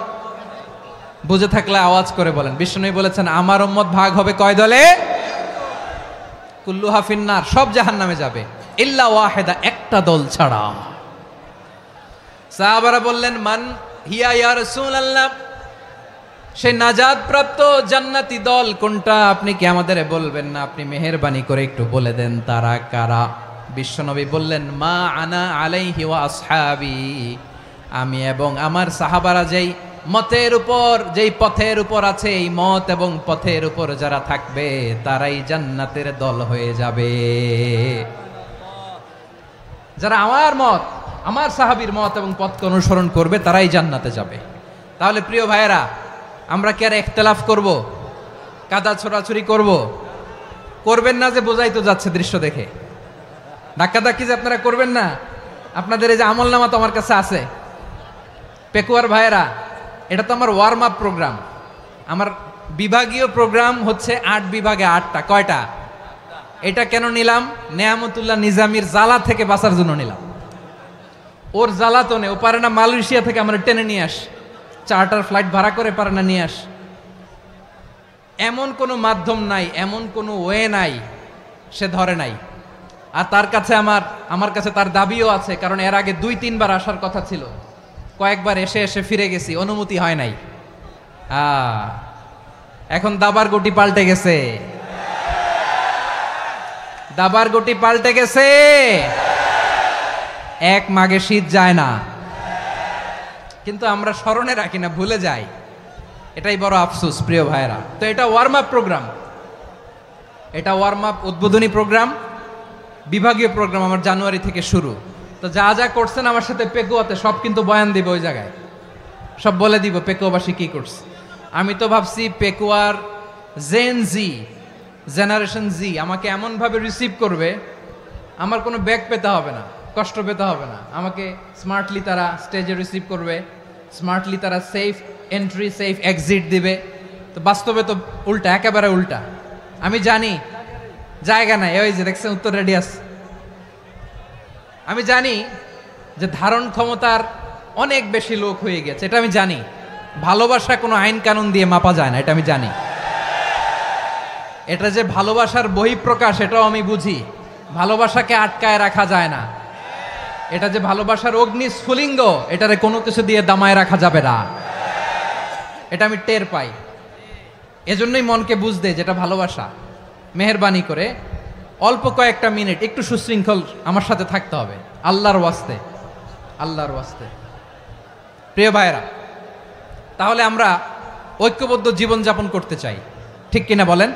[SPEAKER 2] বুঝে থাকলে আওয়াজ করে বলেন বিশ্বনবী বলেছেন আমার উম্মত ভাগ হবে কয় দলে কুল্লুহা ফিন্নার সব জাহান্নামে যাবে ইল্লা ওয়াহিদা একটা দল ছাড়া সাহাবারা বললেন মান হিয়া ইয়া রাসূলুল্লাহ সেই নাজাত প্রাপ্ত জান্নাতি দল কোনটা আপনি কি আমাদের বলবেন না আপনি মেহেরবানি করে একটু বলে দেন তারা কারা বিশ্বনবী বললেন মা আনা আলাইহি ওয়া আসহাবি আমি এবং আমার সাহাবারা যেই মতের উপর যেই পথের উপর আছে এই মত এবং পথের উপর যারা থাকবে তারাই জান্নাতের দল হয়ে যাবে যারা আমার মত আমার সাহাবীর মত এবং পথকে অনুসরণ করবে তারাই জান্নাতে যাবে তাহলে প্রিয় ভাইয়েরা আমরা কি আর ইখতিলাফ করব কাদা ছোড়াছুরি করবেন না যে বোঝাই তো যাচ্ছে দৃশ্য দেখে ধাক্কাধাক্কি যে আপনারা করবেন না আপনাদের এই যে আমলনামা তো আমার কাছে আছে পেকুয়ার ভাইয়েরা এটা তো আমার ওয়ার্ম আপ প্রোগ্রাম আমার বিভাগীয় প্রোগ্রাম হচ্ছে 8 বিভাগে 8টা কয়টা এটা কেন নিলাম নেয়ামতুল্লাহ নিজামীর জ্বালা থেকে বাঁচার জন্য নিলাম ওর জ্বালাতনে ও পারে না মালয়েশিয়া থেকে আমরা টেনে নিয়ে আস চার্টার ফ্লাইট ভাড়া করে পারে না নিয়ে আস এমন কোনো মাধ্যম নাই এমন কোনো ওয়ে নাই সে ধরে নাই আর তার কাছে আমার কাছে তার দাবিও আছে কারণ এর আগে 2-3 বার আসার কথা ছিল কয়েকবার এসে এসে ফিরে গেছি অনুমতি হয় নাই এখন দাবার গুটি পাল্টে গেছে দাবার গুটি পাল্টে গেছে এক মাঘে শীত যায় না কিন্তু আমরা স্মরণে রাখি না ভুলে যাই এটাই বড় আফসোস প্রিয় ভাইরা তো এটা ওয়ার্ম আপ প্রোগ্রাম এটা ওয়ার্ম আপ উদ্বোধনী প্রোগ্রাম বিভাগীয় প্রোগ্রাম আমার জানুয়ারি থেকে শুরু তো যা যা করছেন আমার সাথে পেকুয়াতে সব কিন্তু বয়ান দিব ওই জায়গায় সব বলে দিব পেকুয়াবাসী কি করছে আমি তো ভাবছি পেকুয়ার জেনারেশন জি আমাকে এমনভাবে রিসিভ করবে আমার কোনো ব্যাক পেতে হবে না কষ্ট পেতে হবে না আমাকে স্মার্টলি তারা স্টেজে রিসিভ করবে স্মার্টলি তারা সেফ এন্ট্রি সেফ এক্সিট দিবে তো বাস্তবে তো উল্টা একেবারে উল্টা আমি জানি জায়গা নাই ওই যে দেখছেন উত্তর রেডি আছে আমি জানি যে ধারণ ক্ষমতার অনেক বেশি লোক হয়ে গেছে এটা আমি জানি ভালোবাসা কোনো আইন কানুন দিয়ে মাপা যায় না এটা আমি জানি এটা যে ভালোবাসার বহিঃপ্রকাশ এটাও আমি বুঝি ভালোবাসাকে আটকায় রাখা যায় না এটা যে ভালোবাসার অগ্নি স্ফুলিঙ্গ এটারে কোনো কিছু দিয়ে দামায় রাখা যাবে না এটা আমি টের পাই এজন্যই মনকে বুঝতে যেটা ভালোবাসা মেহেরবানি করে অল্প কয়েকটা মিনিট একটু সুশৃঙ্খল আমার সাথে থাকতে হবে আল্লাহর ওয়াস্তে প্রিয় ভাইরা তাহলে আমরা ঐক্যবদ্ধ জীবনযাপন করতে চাই ঠিক কিনা বলেন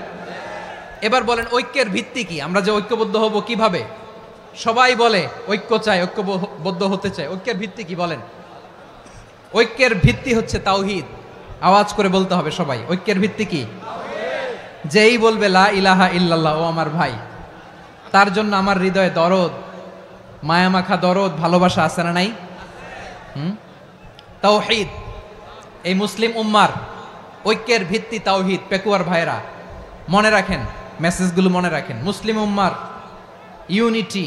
[SPEAKER 2] এবার বলেন ঐক্যের ভিত্তি কি আমরা যে ঐক্যবদ্ধ হব কিভাবে সবাই বলে ঐক্য চাই ঐক্যবদ্ধ হতে চাই ঐক্যের ভিত্তি কি বলেন ঐক্যের ভিত্তি হচ্ছে তাওহীদ আওয়াজ করে বলতে হবে সবাই ঐক্যের ভিত্তি কি যেই বলবে লা ইলাহা ইল্লাল্লাহ ও আমার ভাই তার জন্য আমার হৃদয়ে দরদ মায়ামাখা দরদ ভালোবাসা আছে না নাই তাওহীদ এই মুসলিম উম্মার ঐক্যের ভিত্তি তাওহীদ। পেকুয়ার ভাইরা মনে রাখেন, মেসেজগুলো মনে রাখেন। মুসলিম উম্মার ইউনিটি,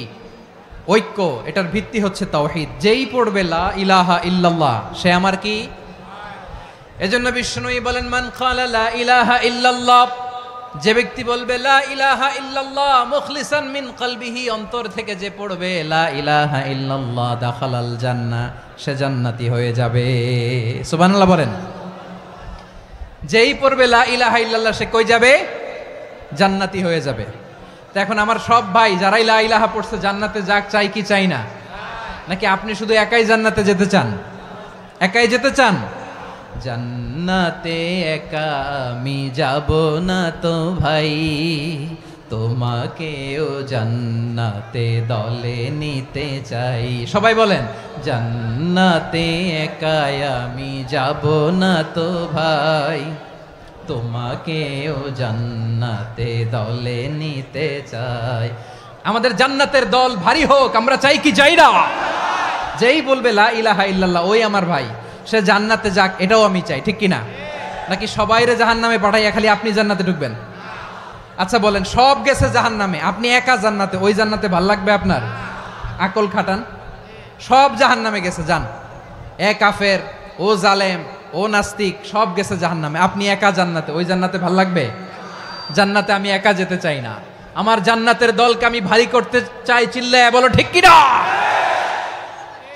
[SPEAKER 2] ঐক্য, এটার ভিত্তি হচ্ছে তাওহীদ। যেই পড়বে লা ইলাহা ইল্লাল্লাহ সে আমার কি? এজন্য বিষ্ণুই বলেন, মান ক্বালা লা ইলাহা ইল্লাল্লাহ, যে ব্যক্তি বলবে লা ইলাহা ইল্লাল্লাহ মুখলিসান মিন কলবিহি, অন্তর থেকে যে পড়বে লা ইলাহা ইল্লাল্লাহ, দাখালাল জান্নাহ, সে জান্নাতি হয়ে যাবে। সুবহানাল্লাহ বলেন। যেই পড়বে লা ইলাহা ইল্লাল্লাহ সে কই যাবে? জান্নাতি হয়ে যাবে। তো এখন আমার সব ভাই যারাই লা ইলাহা পড়ছে জান্নাতে যাক, চাই কি চাই না? নাকি আপনি শুধু একাই জান্নাতে যেতে চান? একাই যেতে চান? জান্নাতে একা আমি যাব না তো ভাই, তোমাকেও জান্নাতে দলে নিতে চাই। সবাই বলেন, জান্নাতে একা আমি যাব না তো ভাই, তোমাকেও জান্নাতে দলে নিতে চাই। আমাদের জান্নাতের দল ভারী হোক, আমরা চাই কি চাই না? যেই বলবে লা ইলাহা ইল্লাল্লাহ ওই আমার ভাই, সে জান্নাতে যাক, এটাও আমি চাই, ঠিক কিনা? নাকি সবাইরে জাহান্নামে পাঠাইয়া খালি আপনি জান্নাতে ঢুকবেন? আচ্ছা বলেন, সব গেছে জাহান্নামে, আপনি একা জান্নাতে, ওই জান্নাতে ভাল লাগবে আপনার? আকল খাটান। সব জাহান্নামে গেছে, যান। এ কাফের, ও জালেম, ও নাস্তিক, সব গেছে জাহান্নামে, আপনি একা জান্নাতে, ওই জান্নাতে ভাল লাগবে? জান্নাতে আমি একা যেতে চাই না, আমার জান্নাতের দলকে আমি ভারী করতে চাই। চিল্লায় বলো ঠিক কিনা?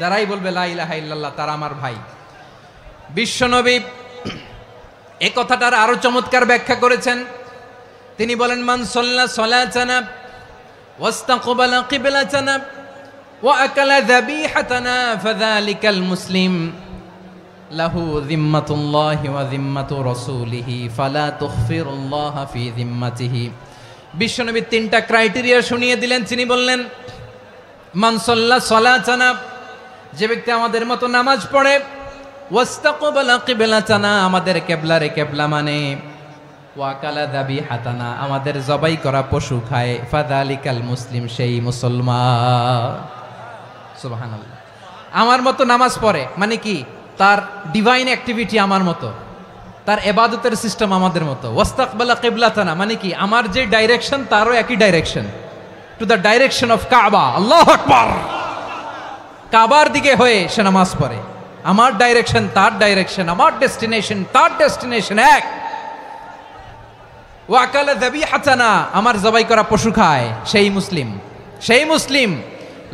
[SPEAKER 2] যারাই বলবে লা ইলাহা ইল্লাল্লাহ তারা আমার ভাই। বিশ্বনবী এই কথাটার আরো চমৎকার ব্যাখ্যা করেছেন। তিনি বলেন, মান সাল্লা সালাতানা ওয়াস্তাকবালা কিবলাতানা ওয়া আকালা যাবিহাতানা ফাযালিকাল মুসলিম লাহু যিম্মাতুল্লাহি ওয়া যিম্মাতু রাসূলিহি ফালা তুখফিরুল্লাহ ফি যিম্মাতিহি। বিশ্বনবী তিনটা ক্রাইটেরিয়া শুনিয়ে দিলেন। তিনি বললেন, মান সাল্লা সালাতানা, যে ব্যক্তি আমাদের মতো নামাজ পড়ে, ওয়াস্তাকবালা কিবলাতানা, আমাদের কিবলারে কিবলা মানে, ওয়া আকালা যাবিহাতানা, আমাদের জবাই করা পশু খায়, ফাযালিকাল মুসলিম, সেই মুসলমান। সুবহানাল্লাহ। আমার মতো নামাজ পড়ে মানে কি? তার ডিভাইন অ্যাক্টিভিটি আমার মতো, তার ইবাদতের সিস্টেম আমাদের মতো। ওয়াস্তাকবালা কিবলাতানা মানে কি? আমার যে ডাইরেকশন তারও একই direction, to the direction of কাবা। আল্লাহু আকবার। কাবার দিকে হয়ে সে নামাজ পড়ে, আমার ডাইরেকশন তার ডাইরেকশন, আমার ডেস্টিনেশন তার ডেস্টিনেশন এক। ওয়া আকালা যাবিহাতানা, আমার জবাই করা পশু খায়, সেই মুসলিম। সেই মুসলিম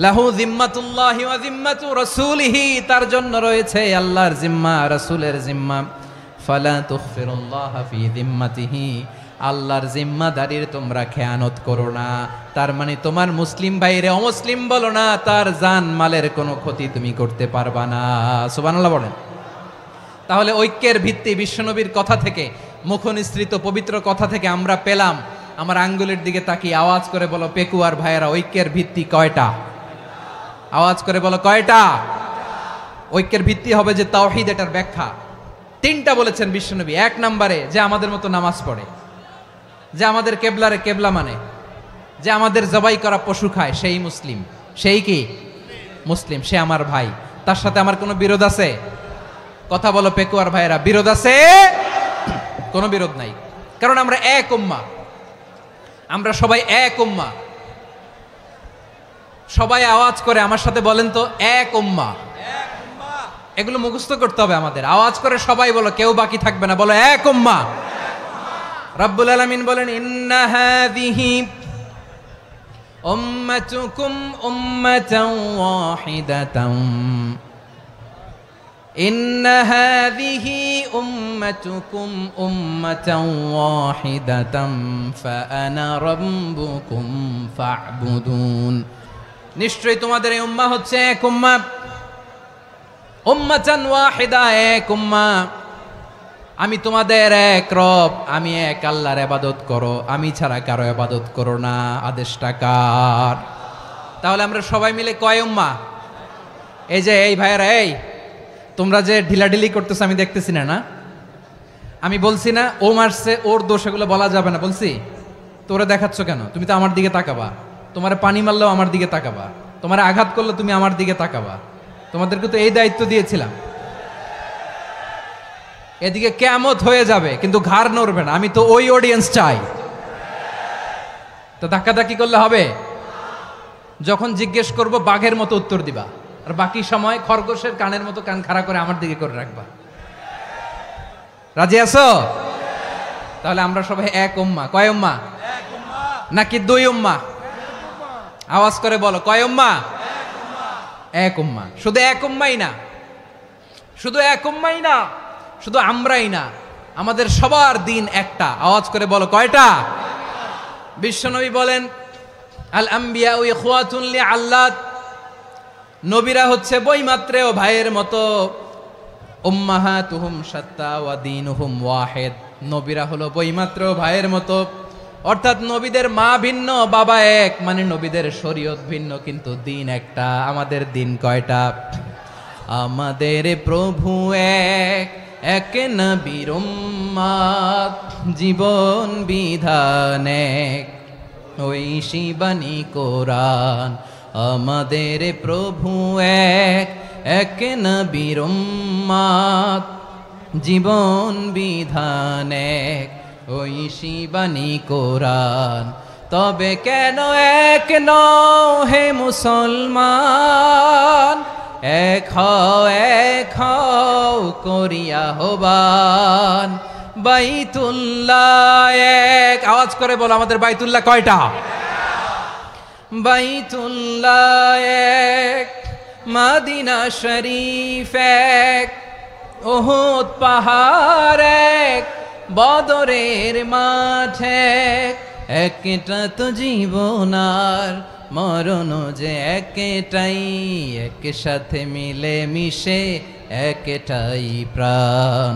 [SPEAKER 2] লাহু যিম্মাতুল্লাহি ওয়া যিম্মাতু রাসূলিহি, তার জন্য রয়েছে আল্লাহর জিম্মা, রাসূলের জিম্মা। ফালা তুখফিরুল্লাহ ফি যিম্মাতিহি, আল্লাহর জিম্মাদারির তোমরা খেয়ানত করো না। তার মানে তোমার মুসলিম ভাইরে অমুসলিম বলো না, তার জান মালের কোনো ক্ষতি তুমি করতে পারবা না। সুবহানাল্লাহ বলেন। তাহলে ঐক্যের ভিত্তি বিশ্বনবীর কথা থেকে, মুখনিসৃত পবিত্র কথা থেকে আমরা পেলাম। আমার আঙ্গুলের দিকে তাকিয়ে আওয়াজ করে বলো পেকুয়ার ভাইয়েরা, ঐক্যের ভিত্তি কয়টা? আওয়াজ করে বলো কয়টা? ঐক্যের ভিত্তি হবে যে তাওহীদ, এটার ব্যাখ্যা তিনটা বলেছেন বিশ্বনবী। এক নম্বরে যে আমাদের মতো নামাজ পড়ে, যে আমাদের কেবলারে কেবলা মানে, যে আমাদের জবাই করা পশু খায়, সেই মুসলিম। সেই কি? মুসলিম, সে আমার ভাই। তার সাথে আমার কোনো বিরোধ আছে? কথা বলো পেকুয়ার ভাইয়েরা, বিরোধ আছে? কোনো বিরোধ নাই, কারণ আমরা এক উম্মাহ, আমরা সবাই এক উম্মাহ। সবাই আওয়াজ করে আমার সাথে বলেন তো, এক উম্মাহ। এগুলো মুখস্থ করতে হবে আমাদের। আওয়াজ করে সবাই বলো, কেউ বাকি থাকবে না, বলো এক উম্মাহ। রব্বুল আলামিন বলেন, ইন্না হাযিহি উম্মাতুকুম উম্মাতান ওয়াহিদাতান, ইন্না হাযিহি উম্মাতুকুম উম্মাতান ওয়াহিদাতান ফাআনা রাব্বুকুম ফা'বুদুন। নিশ্চয়ই তোমাদের এই উম্মাহ হচ্ছে এক উম্মাহ, উম্মাতান ওয়াহিদা, এক উম্মাহ। আমি তোমাদের এক রব, আমি এক আল্লাহর ইবাদত করো, আমি ছাড়া কারো ইবাদত করো না। আদেশটা কার? তাহলে আমরা সবাই মিলে কয় উম্মাহ? এই যে এই ভাইয়েরা, এই তোমরা যে ঢিলাঢিলি করতেছো আমি দেখতেছি না। আমি বলছি না ও মারছে, ওর দোষ, এগুলো বলা যাবে না বলছি? তোরা দেখাচ্ছ কেন? তুমি তো আমার দিকে তাকাবা। তোমার পানি মারলেও আমার দিকে তাকাবা, তোমার আঘাত করলে তুমি আমার দিকে তাকাবা। তোমাদেরকে তো এই দায়িত্ব দিয়েছিলাম। এদিকে কিয়ামত হয়ে যাবে কিন্তু ঘাড় নড়বে না। আমি তো ওই অডিয়েন্স চাই। তো ধাক্কাধাক্কি করলে হবে? যখন জিজ্ঞেস করব বাঘের মতো উত্তর দিবা, আর বাকি সময় খরগোশের কানের মতো কান খাড়া করে আমার দিকে করে রাখবা। রাজি আছো? তাহলে আমরা সবাই এক উম্মাহ। কয় উম্মাহ? নাকি দুই উম্মাহ? আওয়াজ করে বলো, কয় উম্মাহ? এক উম্মাহ। শুধু এক উম্মাই না, শুধু এক উম্মাই না, শুধু আমরাই না, আমাদের সবার দিন একটা। আওয়াজ করে বলো, কয়টা? বিশ্বনবী বলেন, আল আম্বিয়া ইখওয়াতুন লিআল্লাত, নবীরা হচ্ছে বৈমাত্রেয় ভাইয়ের মতো। উম্মাহাতুহুম শাত্তা ওয়া দীনুহুম ওয়াহিদ, নবীরা হলো বৈমাত্রেয় ভাইয়ের মতো। অর্থাৎ নবীদের মা ভিন্ন, বাবা এক, মানে নবীদের শরীয়ত ভিন্ন, কিন্তু দিন একটা। আমাদের দিন কয়টা? আমাদের প্রভু এক, এক নবীর উম্মত, জীবন বিধান এক, ঐশী বাণী কোরআন। আমাদের প্রভু এক, এক নবীর উম্মত, জীবন বিধান এক, ঐশী বাণী কোরআন। তবে কেন এক নও হে মুসলমান? এক হও করিয়া হবান। বাইতুল্লাহ এক, আওয়াজ করে বলো, আমাদের বাইতুল্লাহ কয়টা? বাইতুল্লাহ এক, মদিনা শরীফ এক, উহুদ পাহাড় এক, বদরের মাঠ এক। একটা তো জীবন আর মরণ যে একটাই, একসাথে মিলে মিশে একটাই প্রাণ।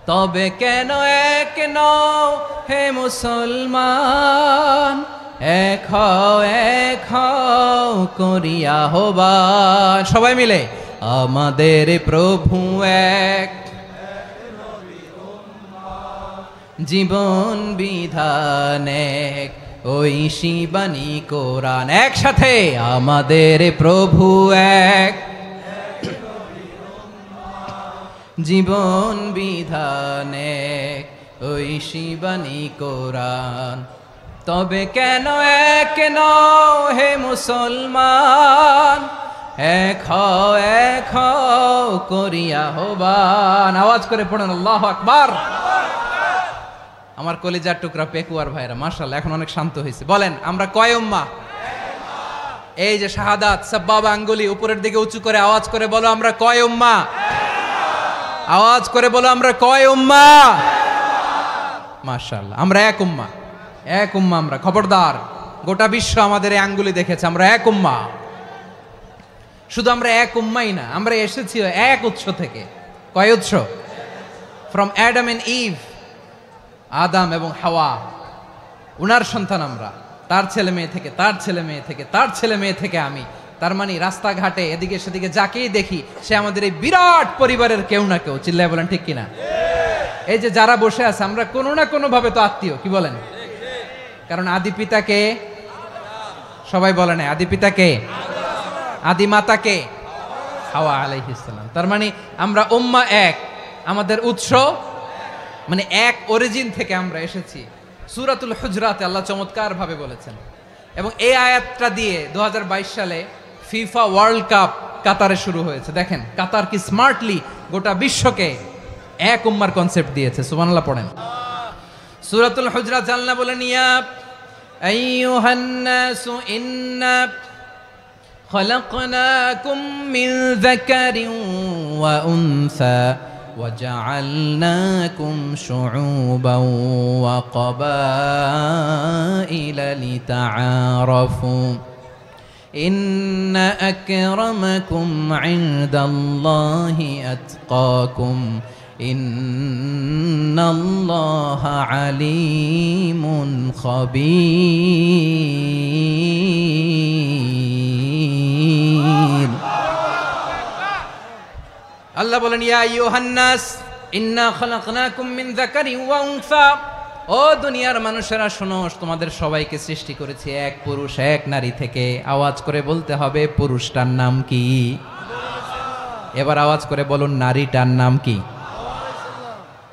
[SPEAKER 2] তবে কেন এক নও হে মুসলমান? এক হও করিয়া হবান। সবাই মিলে, আমাদের প্রভু এক, জীবন বিধান এক, ঐশী বাণী কোরআন। একসাথে, আমাদের প্রভু এক, জীবন বিধান এক, ঐশী বাণী কোরআন। তবে কেন এক নও হে মুসলমান? এক হও করিয়া হবান। আওয়াজ করে পড়েন আল্লাহু আকবার। আমার কলিজার টুকরা পেকুয়ার ভাইরা, মাশাআল্লাহ, এখন অনেক শান্ত হয়েছে। বলেন, আমরা কয় উম্মাহ? এই যে শাহাদাত, সাব্বাবা আঙ্গুলি উপরের দিকে উঁচু করে আওয়াজ করে বলো, আমরা কয় উম্মাহ? আওয়াজ করে বলো, আমরা কয় উম্মাহ? মাশাআল্লাহ, আমরা এক উম্মাহ। এক উম্মাহ আমরা। খবরদার, গোটা বিশ্ব আমাদের এই আঙ্গুলি দেখেছে, আমরা এক উম্মাহ। শুধু আমরা এক উম্মাই না, আমরা এসেছি এক উৎস থেকে। কয় উৎস? ফ্রম অ্যাডাম এন্ড ইভ, আদম এবং হাওয়া, উনার সন্তান আমরা। তার ছেলে মেয়ে থেকে, তার ছেলে মেয়ে থেকে, তার ছেলে মেয়ে থেকে আমি। তার মানে রাস্তাঘাটে এদিকে সেদিকে যাকেই দেখি, সে আমাদের এই বিরাট পরিবারের কেউ না কেউ। চিল্লায় বলেন ঠিক কিনা? এই যে যারা বসে আছে, আমরা কোনো না কোনো ভাবে তো আত্মীয়। কি বলেন? কারণ আদি পিতাকে, সবাই বলে না, আদি পিতাকে, আদি মাতাকে, হাওয়া আলাইহিস সালাম। তার মানে আমরা উম্মাহ এক, আমাদের উৎস মানে এক অরিজিন থেকে আমরা এসেছি। সূরাতুল হুজরাতে আল্লাহ চমৎকার ভাবে বলেছেন। এবং এই আয়াতটা দিয়ে 2022 সালে ফিফা ওয়ার্ল্ড কাপ কাতারে শুরু হয়েছে। দেখেন কাতার কি স্মার্টলি গোটা বিশ্বকে এক উম্মার কনসেপ্ট দিয়েছে। সুবহানাল্লাহ পড়েন। সূরাতুল হুজরাত আল্লাহ বলেন, ইয়া আইয়ুহান নাসু ইন্না খলাকনাকুম মিন যাকারিন ওয়া উনসা وجعلناكم شعوبا وقبائل لتعارفوا إن أكرمكم عند الله أتقاكم إن الله عليم خبير। আল্লাহ বলেন, ইয়া আইয়ুহান নাস ইন্না খলাকনাকুম মিন যাকারিন ওয়া উনসা, ও দুনিয়ার মানুষেরা শোনো, তোমাদের সবাইকে সৃষ্টি করেছি এক পুরুষ এক নারী থেকে। আওয়াজ করে বলতে হবে, পুরুষটার নাম কি? এবার আওয়াজ করে বলুন, নারীটার নাম কি?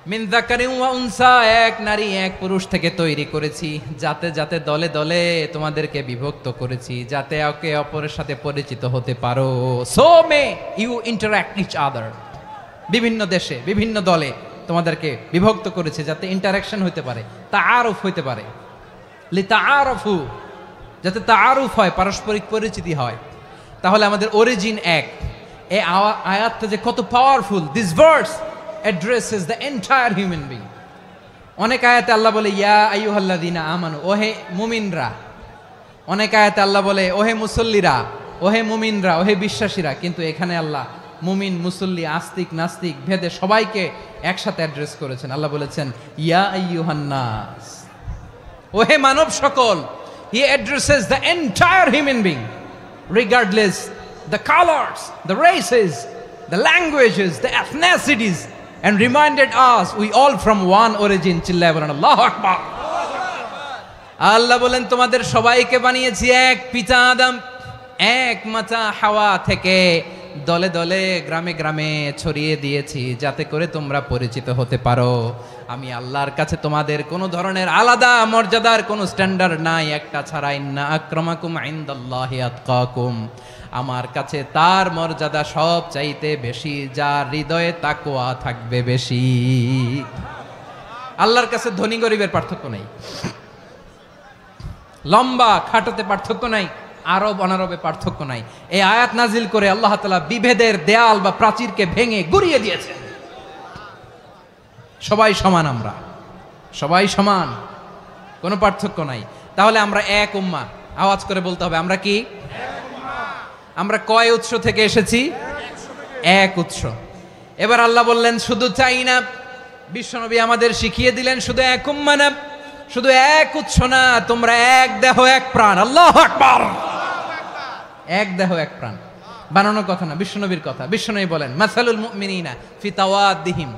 [SPEAKER 2] মিন যাকারিন ওয়া উনসা, এক নারী এক পুরুষ থেকে তৈরি করেছি, যাতে যাতে দলে দলে তোমাদেরকে বিভক্ত করেছি, যাতে একে অপরের সাথে পরিচিত হতে পারো। So may you interact each other. বিভিন্ন দেশে বিভিন্ন দলে তোমাদেরকে বিভক্ত করেছে যাতে ইন্টারাকশন হতে পারে, তাআরুফ হতে পারে। লিতাআরফু, যাতে তাআরুফ হয়, পারস্পরিক পরিচিতি হয়। তাহলে আমাদের অরিজিন এক। এই আয়াতটা যে কত powerful! This verse addresses the entire human being. অনেক আয়াতে আল্লাহ বলে ইয়া আইয়ুহাল্লাযীনা আমানু, ওহে মুমিনরা। অনেক আয়াতে আল্লাহ বলে ওহে মুসল্লিরা, ওহে মুমিনরা, ওহে বিশ্বাসীরা। কিন্তু এখানে আল্লাহ মুমিন, মুসল্লি, আস্তিক, নাস্তিক ভেদে সবাইকে একসাথে অ্যাড্রেস করেছেন। আল্লাহ বলেছেন ইয়া আইয়ুহান নাস, ওহে মানব সকল। He addresses the entire human being, regardless the colors, the races, the languages, the ethnicities, and reminded us we all from one origin. চিল্লায় বলেন আল্লাহু আকবার। আল্লাহ বলেন তোমাদের সবাইকে বানিয়েছি এক পিতা আদম, এক মাতা হাওয়া থেকে, দলে দলে গ্রামে গ্রামে ছড়িয়ে দিয়েছি যাতে করে তোমরা পরিচিত হতে পারো। আমি আল্লাহর কাছে তোমাদের কোনো ধরনের আলাদা মর্যাদার কোনো স্ট্যান্ডার্ড নাই, একটা ছাড়া। ইন্না আক্রামাকুম ইনদাল্লাহি আতকাকুম, আমার কাছে তার মর্যাদা সব চাইতে বেশি, যার হৃদয়ে তাকওয়া থাকবে বেশি। আল্লাহর কাছে ধনী গরিবের পার্থক্য নাই, লম্বা খাটোতে পার্থক্য নাই, আরব অনারবে পার্থক্য নাই। এই আয়াত নাজিল করে আল্লাহ তাআলা বিভেদের দেয়াল বা প্রাচীরকে ভেঙে গুড়িয়ে দিয়েছেন। সবাই সমান, আমরা সবাই সমান, কোনো পার্থক্য নাই। তাহলে আমরা এক উম্মাহ। আওয়াজ করে বলতে হবে আমরা কি? আমরা কয় উৎস থেকে এসেছি? এক উৎস। এবার আল্লাহ বললেন শুধু চাই না, বিশ্বনবী আমাদের শিখিয়ে দিলেন শুধু এক উম্মাহ না, শুধু এক উৎস না, তোমরা এক দেহ এক প্রাণ। আল্লাহু আকবার। এক দেহ এক প্রাণ, বানানোর কথা না, বিশ্বনবীর কথা। বিশ্বনবী বলেন মাসালুল মুমিনিনা ফি তাওয়াদ্দিহিম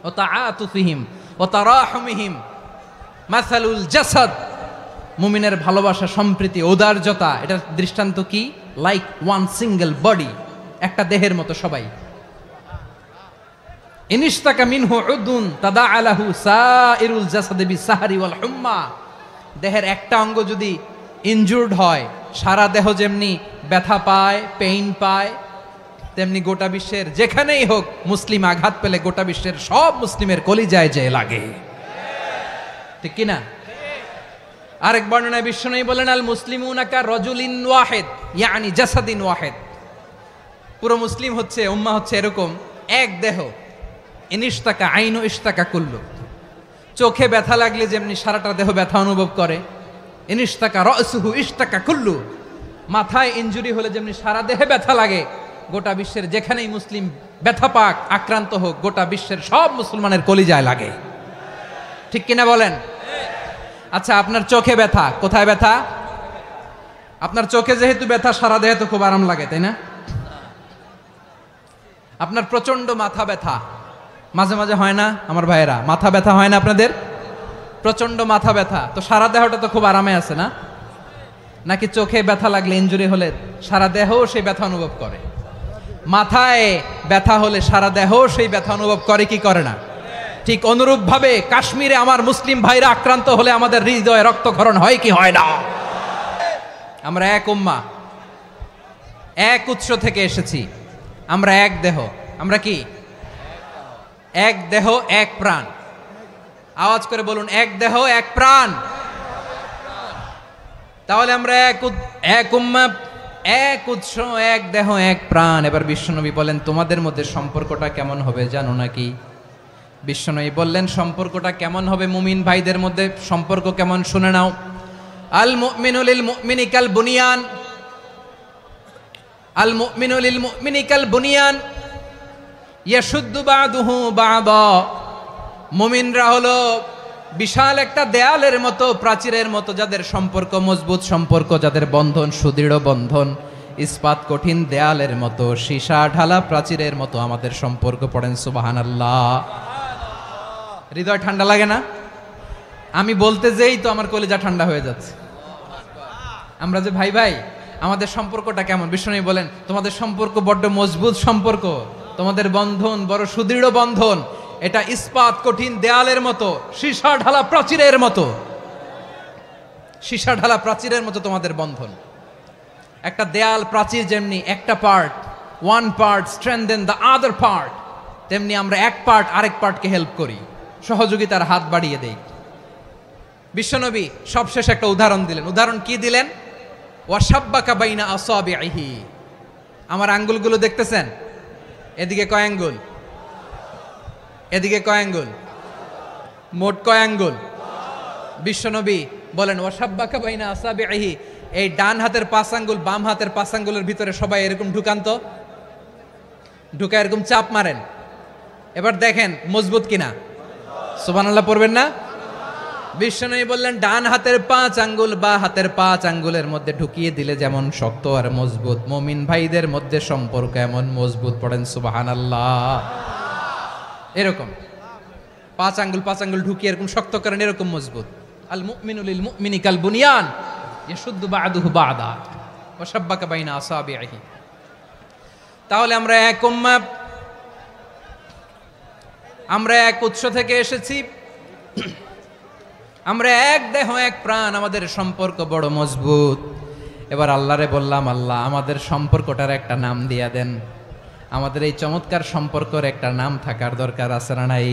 [SPEAKER 2] ওয়া তাআতুফিহিম ওয়া তারাহুমিহিম মাসালুল জাসাদ। মুমিনের ভালোবাসা, সম্প্রীতি, ঔদার্যতা, এটার দৃষ্টান্ত কি? লাইক ওয়ান সিঙ্গেল বডি, একটা দেহের মতো সবাই। ইনিশতাকা মিনহু উদুন তাদাআ লাহু সাইরুল জাসাদি বিসাহরি ওয়াল হুম্মা। দেহের একটা অঙ্গ যদি ইনজুর্ড হয়, সারা দেহ যেমনি ব্যথা পায়, পেইন পায়, তেমনি গোটা বিশ্বের যেখানেই হোক মুসলিম আঘাত পেলে গোটা বিশ্বের সব মুসলিমের কলিজায় যে লাগে, ঠিক কিনা? আরেক বর্ণনায় বিশ্বনবী বলেন আল মুসলিমুনা কা রাজুলিন ওয়াহিদ ইয়ানি জাসাদিন ওয়াহিদ। পুরো মুসলিম হচ্ছে, উম্মাহ হচ্ছে এরকম এক দেহ। ইনিশতাকা আইনু ইশতাকা কুল্লু। চোখে ব্যথা লাগলে যেমনি সারাটা দেহ ব্যথা অনুভব করে, ইনিশতাকা রাসুহু ইশতাকা কুল্লু। মাথায় ইনজুরি হলে যেমনি সারা দেহে ব্যথা লাগে, গোটা বিশ্বের যেখানেই মুসলিম ব্যথা পাক, আক্রান্ত হোক, গোটা বিশ্বের সব মুসলমানের কলিজায় লাগে, ঠিক কিনা বলেন? আচ্ছা, আপনার চোখে ব্যথা, কোথায় ব্যথা? আপনার চোখে যেহেতু ব্যথা, সারা দেহে তো খুব আরাম লাগে, তাই না? আপনার প্রচন্ড মাথা ব্যথা মাঝে মাঝে হয় না আমার ভাইয়েরা? মাথা ব্যথা হয় না আপনাদের? প্রচন্ড মাথা ব্যথা, তো সারা দেহটা তো খুব আরামে আছে না? নাকি চোখে ব্যথা লাগলে, ইনজুরি হলে সারা দেহ সেই ব্যথা অনুভব করে? মাথায় ব্যথা হলে সারা দেহ সেই ব্যথা অনুভব করে কি করে না? ঠিক অনুরূপ ভাবে কাশ্মীরে আমার মুসলিম ভাইরা আক্রান্ত হলে আমাদের হৃদয়ে রক্তক্ষরণ হয় কি হয় না? আমরা এক উম্মাহ, এক উৎস থেকে এসেছি, আমরা এক দেহ। আমরা কি? এক দেহ এক প্রাণ। আওয়াজ করে বলুন এক দেহ এক প্রাণ। তাহলে আমরা এক উম্মাহ, এক উৎস, এক দেহ এক প্রাণ। এবার বিশ্বনবী বলেন তোমাদের মধ্যে সম্পর্কটা কেমন হবে জানো নাকি? বিশ্বনবী বললেন সম্পর্কটা কেমন হবে মুমিন ভাইদের মধ্যে, সম্পর্ক কেমন শুনে নাও। আল মুমিনু লিল মুমিনি কাল বুনিয়ান, আল মুমিনু লিল মুমিনি কাল বুনিয়ান ইয়াশুদ্দু বাদুহু বাদা। মুমিনরা হলো বিশাল একটা দেয়ালের মতো, প্রাচীরের মতো, যাদের সম্পর্ক মজবুত সম্পর্ক, যাদের বন্ধন সুদৃঢ় বন্ধন, ইস্পাত কঠিন দেয়ালের মতো, সীসা ঢালা প্রাচীরের মতো আমাদের সম্পর্ক। পড়েন সুবহানাল্লাহ। হৃদয় ঠান্ডা লাগে না? আমি বলতে যেই তো আমার কলিজা ঠান্ডা হয়ে যাচ্ছে। আমরা যে ভাই ভাই, আমাদের সম্পর্কটা কেমন? বিশ্বনবী বলেন তোমাদের সম্পর্ক বড্ড মজবুত সম্পর্ক, তোমাদের বন্ধন বড় সুদৃঢ় বন্ধন। এটা ইস্পাত কঠিন দেয়ালের মতো, সীসা ঢালা প্রাচীরের মতো, সীসা ঢালা প্রাচীরের মতো তোমাদের বন্ধন। একটা দেয়াল প্রাচীর যেমনি একটা part, one part strengthen the other part, তেমনি আমরা এক পার্ট আরেক পার্টকে হেল্প করি, সহযোগিতার হাত বাড়িয়ে দেই। বিশ্বনবী সবশেষ একটা উদাহরণ দিলেন। উদাহরণ কি দিলেন? ওয়াসাব্বাকা বাইনা আসাবিহি, আমার আঙ্গুলগুলো দেখতেছেন? এদিকে কয় আঙ্গুল, এদিকে কয় আঙ্গুল, মোট কয় আঙ্গুল? বিশ্বনবী বলেন ওয়াসাব্বাকা বাইনা আসাবিহি, এই ডান হাতের 5 আঙ্গুল বাম হাতের 5 আঙ্গুলের ভিতরে সবাই এরকম ঢুকান্ত, ঢুকা এরকম চাপ মারেন। এবার দেখেন মজবুত কিনা। সুবহানাল্লাহ পড়বেন না? বিশ্বনবী বললেন ডান হাতের 5 আঙ্গুল বা হাতের 5 আঙ্গুলের মধ্যে ঢুকিয়ে দিলে যেমন শক্ত আর মজবুত, মুমিন ভাইদের মধ্যে সম্পর্ক এমন মজবুত। পড়েন সুবহানাল্লাহ। এরকম 5 আঙ্গুল ঢুকিয়ে এরকম শক্ত করেন, এরকম মজবুত। আল মুমিনু লিল মুমিনি কাল বুনিয়ান ইয়াশুদ্দু বা'দুহু বা'দা ওয়া শাব্বাকা বাইনা আসাবিহি। তাহলে আমরা এক উম্মাহ, আমরা এক উৎস থেকে এসেছি, আমরা এক দেহ এক প্রাণ, আমাদের সম্পর্ক বড় মজবুত। এবার আল্লাহরে বললাম, আল্লাহ আমাদের সম্পর্কটার একটা নাম দিয়া দেন। আমাদের এই চমৎকার সম্পর্কের একটা নাম থাকার দরকার আছে না নাই?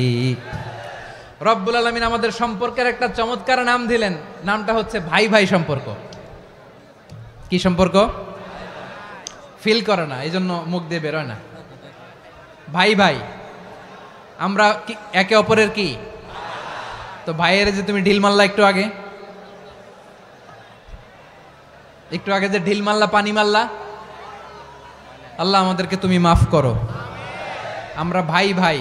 [SPEAKER 2] রব্বুল আলামিন আমাদের সম্পর্কের একটা চমৎকার নাম দিলেন। নামটা হচ্ছে ভাই ভাই সম্পর্ক। কি সম্পর্ক? ফিল করে না, এই জন্য মুখ দিয়ে বেরোয় না। ভাই ভাই, আমরা একে অপরের কি? তো ভাইয়ের যে তুমি ঢিল মারলা একটু আগে, একটু আগে যে ঢিল মারলা, পানি মারলা, আল্লাহ আমাদেরকে তুমি মাফ করো। আমরা ভাই ভাই,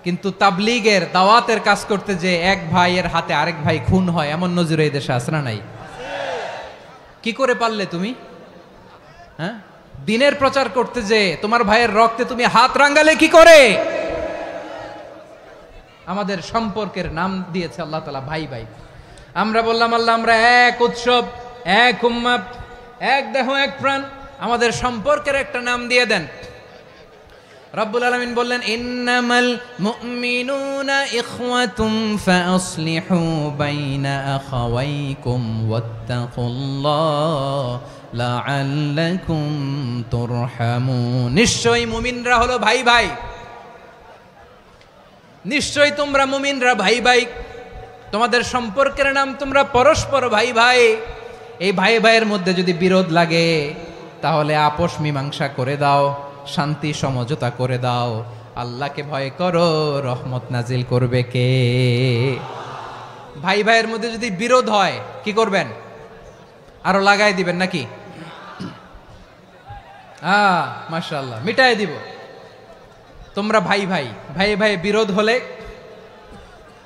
[SPEAKER 2] কিন্তু তাবলীগের দাওয়াতের কাজ করতে যে এক ভাইয়ের হাতে আরেক ভাই খুন হয়, এমন নজির এই দেশে আছে না নাই? কি করে পারলে তুমি? হ্যাঁ, দিনের প্রচার করতে যে তোমার ভাইয়ের রক্তে তুমি হাত রাঙ্গালে কি করে? আমাদের সম্পর্কের নাম দিয়েছে আল্লাহ তাআলা ভাই ভাই। আমরা বললাম আল্লাহ আমরা এক উৎসব, এক উম্মাহ, এক দেহ এক প্রাণ, আমাদের সম্পর্কের একটা নাম দিয়ে দেন। রব্বুল আলামিন বললেন ইন্নামাল মুমিনুনা ইখওয়াতুম ফাসলিহু বাইনা আখাওয়াইকুম ওয়াত্তাকুল্লাহ লাআল্লাকুম তুরহামুন। নিশ্চয়ই মুমিনরা হলো ভাই ভাই, নিশ্চয়ই তোমরা মুমিনরা ভাই ভাই, তোমাদের সম্পর্কের নাম তোমরা পরস্পর ভাই ভাই। এই ভাই ভাইয়ের মধ্যে যদি বিরোধ লাগে তাহলে আপোষ মীমাংসা করে দাও, শান্তি সমঝোতা করে দাও। আল্লাহকে ভয় করো, রহমত নাজিল করবে কে? ভাই ভাইয়ের মধ্যে যদি বিরোধ হয় কি করবেন? আরো লাগাই দিবেন নাকি? মাশাআল্লাহ, মিটাই দিব। তোমরা ভাই ভাই, ভাই ভাই বিরোধ হলে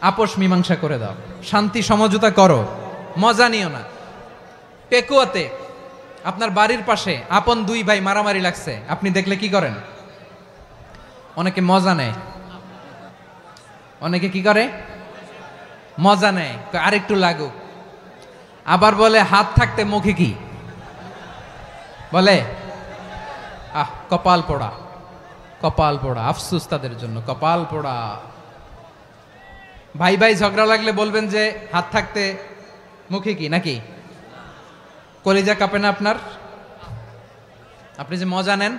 [SPEAKER 2] আপোষ মীমাংসা করে দাও, শান্তি সমঝোতা করো, মজা নিও না। পেকুয়াতে আপনার বাড়ির পাশে আপন 2 ভাই মারামারি লাগছে, আপনি দেখলে কি করেন? অনেকে মজা নেয়, অনেকে কি করে? মজা নেয়, আরেকটু লাগুক। আবার বলে হাত থাকতে মুখে কি বলে? কপাল পোড়া, কপাল পোড়া। আফসোস তাদের জন্য, কপাল পোড়া। ভাই ভাই ঝগড়া লাগলে বলবেন যে হাত থাকতে মুখে কি, নাকি? কলিজা কাঁপে না আপনার? আপনি যে মজা নেন।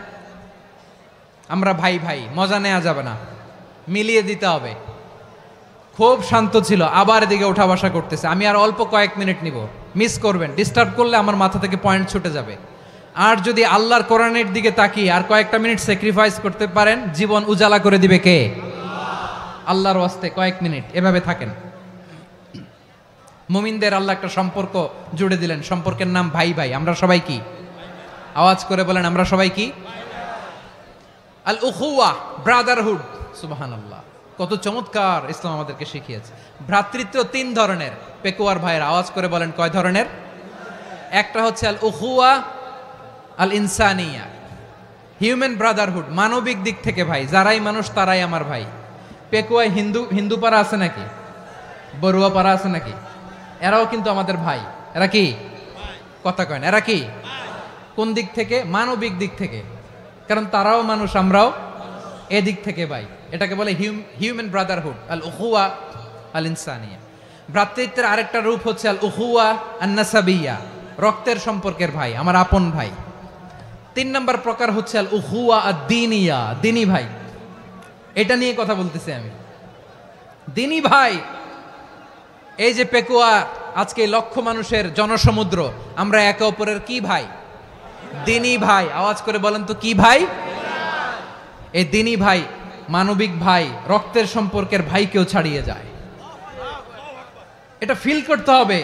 [SPEAKER 2] আমরা ভাই ভাই, মজা নেওয়া যাবে না, মিলিয়ে দিতে হবে। খুব শান্ত ছিল, আবার এদিকে ওঠা বসা করতেছে। আমি আর অল্প কয়েক মিনিট নিব, মিস করবেন। ডিস্টার্ব করলে আমার মাথা থেকে পয়েন্ট ছুটে যাবে। আর যদি আল্লাহর কোরআনের দিকে তাকিয়ে আর কয়েকটা মিনিট স্যাক্রিফাইস করতে পারেন, জীবন উজালা করে দিবে কে? আল্লাহর ওয়াস্তে কয়েক মিনিট এভাবে থাকেন। মুমিনদের আল্লাহ একটা সম্পর্ক জুড়ে দিলেন, সম্পর্কের নাম ভাই ভাই। আমরা সবাই কি? আওয়াজ করে বলেন, আমরা সবাই কি? আল উখুয়া, ব্রাদারহুড। সুবহানাল্লাহ, কত চমৎকার ইসলাম আমাদেরকে শিখিয়েছে। ভ্রাতৃত্ব 3 ধরনের। পেকুয়ার ভাইয়ের আওয়াজ করে বলেন কয় ধরনের? একটা হচ্ছে আল উখুয়া আল ইনসানিয়া, হিউম্যান ব্রাদারহুড, মানবিক দিক থেকে ভাই, যারাই মানুষ তারাই আমার ভাই। পেকুয়ায় হিন্দু পাড়া আছে নাকি? বড়ুয়া পাড়া আছে নাকি? এরাও কিন্তু আমাদের ভাই। এরা কি? কথা কয় না, এরা কি? কোন দিক থেকে? মানবিক দিক থেকে। কারণ তারাও মানুষ, আমরাও এদিক থেকে ভাই, এটাকে বলে হিউম্যান ব্রাদারহুড, আল উখুয়া আল ইনসানিয়া। ভ্রাতৃত্বের আরেকটা রূপ হচ্ছে আল উখুয়া আন নাসাবিয়া, রক্তের সম্পর্কের ভাই, আমার আপন ভাই। 3 নম্বর প্রকার হচ্ছে আল উখুয়া আদ-দীনিয়া, দিনী ভাই। এটা নিয়ে কথা বলতেছি আমি। দিনী ভাই, এই যে পেকুয়া, আজকে লক্ষ মানুষের জনসমুদ্র, আমরা একে অপরের কি ভাই? দিনী ভাই। আওয়াজ করে বলেন তো কি ভাই? এই দিনী ভাই, মানবিক ভাই, রক্তের সম্পর্কের ভাইকেও ছাড়িয়ে যায়। এটা ফিল করতে হবে।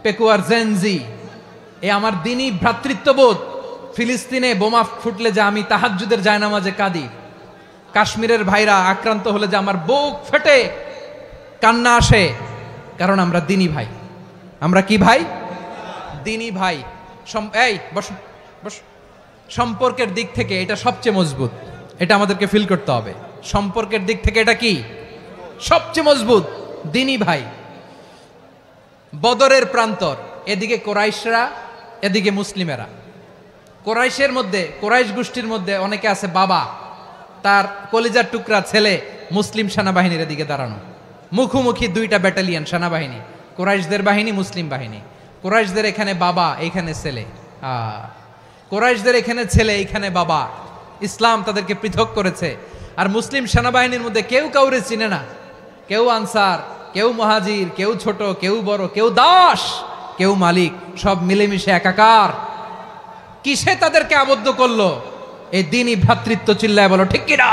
[SPEAKER 2] পেকুয়ার জেনজি, এ আমার দিনী ভ্রাতৃত্ববোধ। ফিলিস্তিনে বোমা ফুটলে যে আমি তাহাজ্জুদের জায়নামাজে কাঁদি, কাশ্মীরের ভাইরা আক্রান্ত হলে যে আমার বুক ফেটে কান্না আসে, কারণ আমরা দিনী ভাই। আমরা কি ভাই? দিনী ভাই। এই বস বস। সম্পর্কের দিক থেকে এটা সবচেয়ে মজবুত, এটা আমাদেরকে ফিল করতে হবে। সম্পর্কের দিক থেকে এটা কি সবচেয়ে মজবুত? দিনী ভাই। বদরের প্রান্তর, এদিকে কোরাইশরা, এদিকে মুসলিমেরা। কোরাইশের মধ্যে, কোরাইশ গোষ্ঠীর মধ্যে অনেকে আছে বাবা, তার কলিজার টুকরা ছেলে মুসলিম সেনাবাহিনীর এদিকে দাঁড়ানো, মুখোমুখি 2টা ব্যাটালিয়ন সেনাবাহিনী, কোরাইশদের বাহিনী, মুসলিম বাহিনী। কোরাইশদের এখানে বাবা, এইখানে ছেলে। কোরাইশদের এখানে ছেলে, এইখানে বাবা। ইসলাম তাদেরকে পৃথক করেছে। আর মুসলিম সেনাবাহিনীর মধ্যে কেউ কাউরে চিনে না, কেউ আনসার, কেউ মুহাজির, কেউ ছোট, কেউ বড়, কেউ দাস, কেউ মালিক, সব মিলেমিশে একাকার। কিসে তাদেরকে আবদ্ধ করলো? এই দিনই ভ্রাতৃত্ব। চিল্লায় বলো ঠিক কিনা?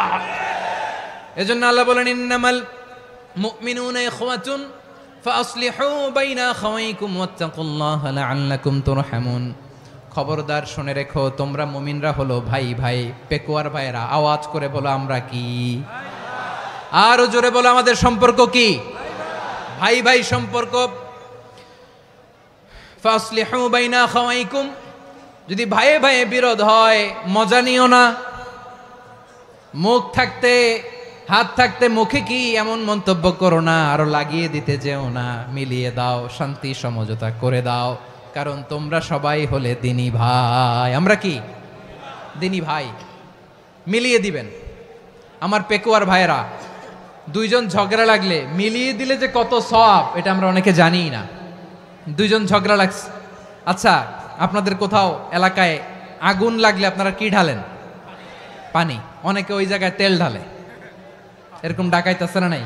[SPEAKER 2] এজন্য আল্লাহ বলেন, ইন্নামাল মুমিনুনা ইখওয়াতুন ফাসলিহু বাইনা আখাওয়াইকুম ওয়াত্তাকুল্লাহা লাআল্লাকুম তুরহামুন। খবরদার শুনে রেখো, তোমরা মুমিনরা হলো ভাই ভাই। পেকুয়ার ভাইরা, আওয়াজ করে বলো আমরা কি? আরো জোরে বলো আমাদের সম্পর্ক কি? ভাই ভাই সম্পর্ক। ফাসলিহু বাইনা আখাওয়াইকুম, যদি ভাইয়ে ভাইয়ে বিরোধ হয় মজা নিও না। মুখ থাকতে, হাত থাকতে মুখে কি এমন মন্তব্য করো না, আরো লাগিয়ে দিতে যেও না। মিলিয়ে দাও, শান্তি সমঝোতা করে দাও, কারণ তোমরা সবাই হলে দিনী ভাই। আমরা কি? দিনী ভাই। মিলিয়ে দিবেন। আমার পেকুয়ার ভাইয়েরা, 2 জন ঝগড়া লাগলে মিলিয়ে দিলে যে কত সওয়াব, এটা আমরা অনেকে জানি না। 2 জন ঝগড়া লাগছে, আচ্ছা আপনাদের কোথাও এলাকায় আগুন লাগলে আপনারা কি ঢালেন? পানি। অনেকে ওই জায়গায় তেল ঢালে। এরকম ডাকাইতে আছে না নাই?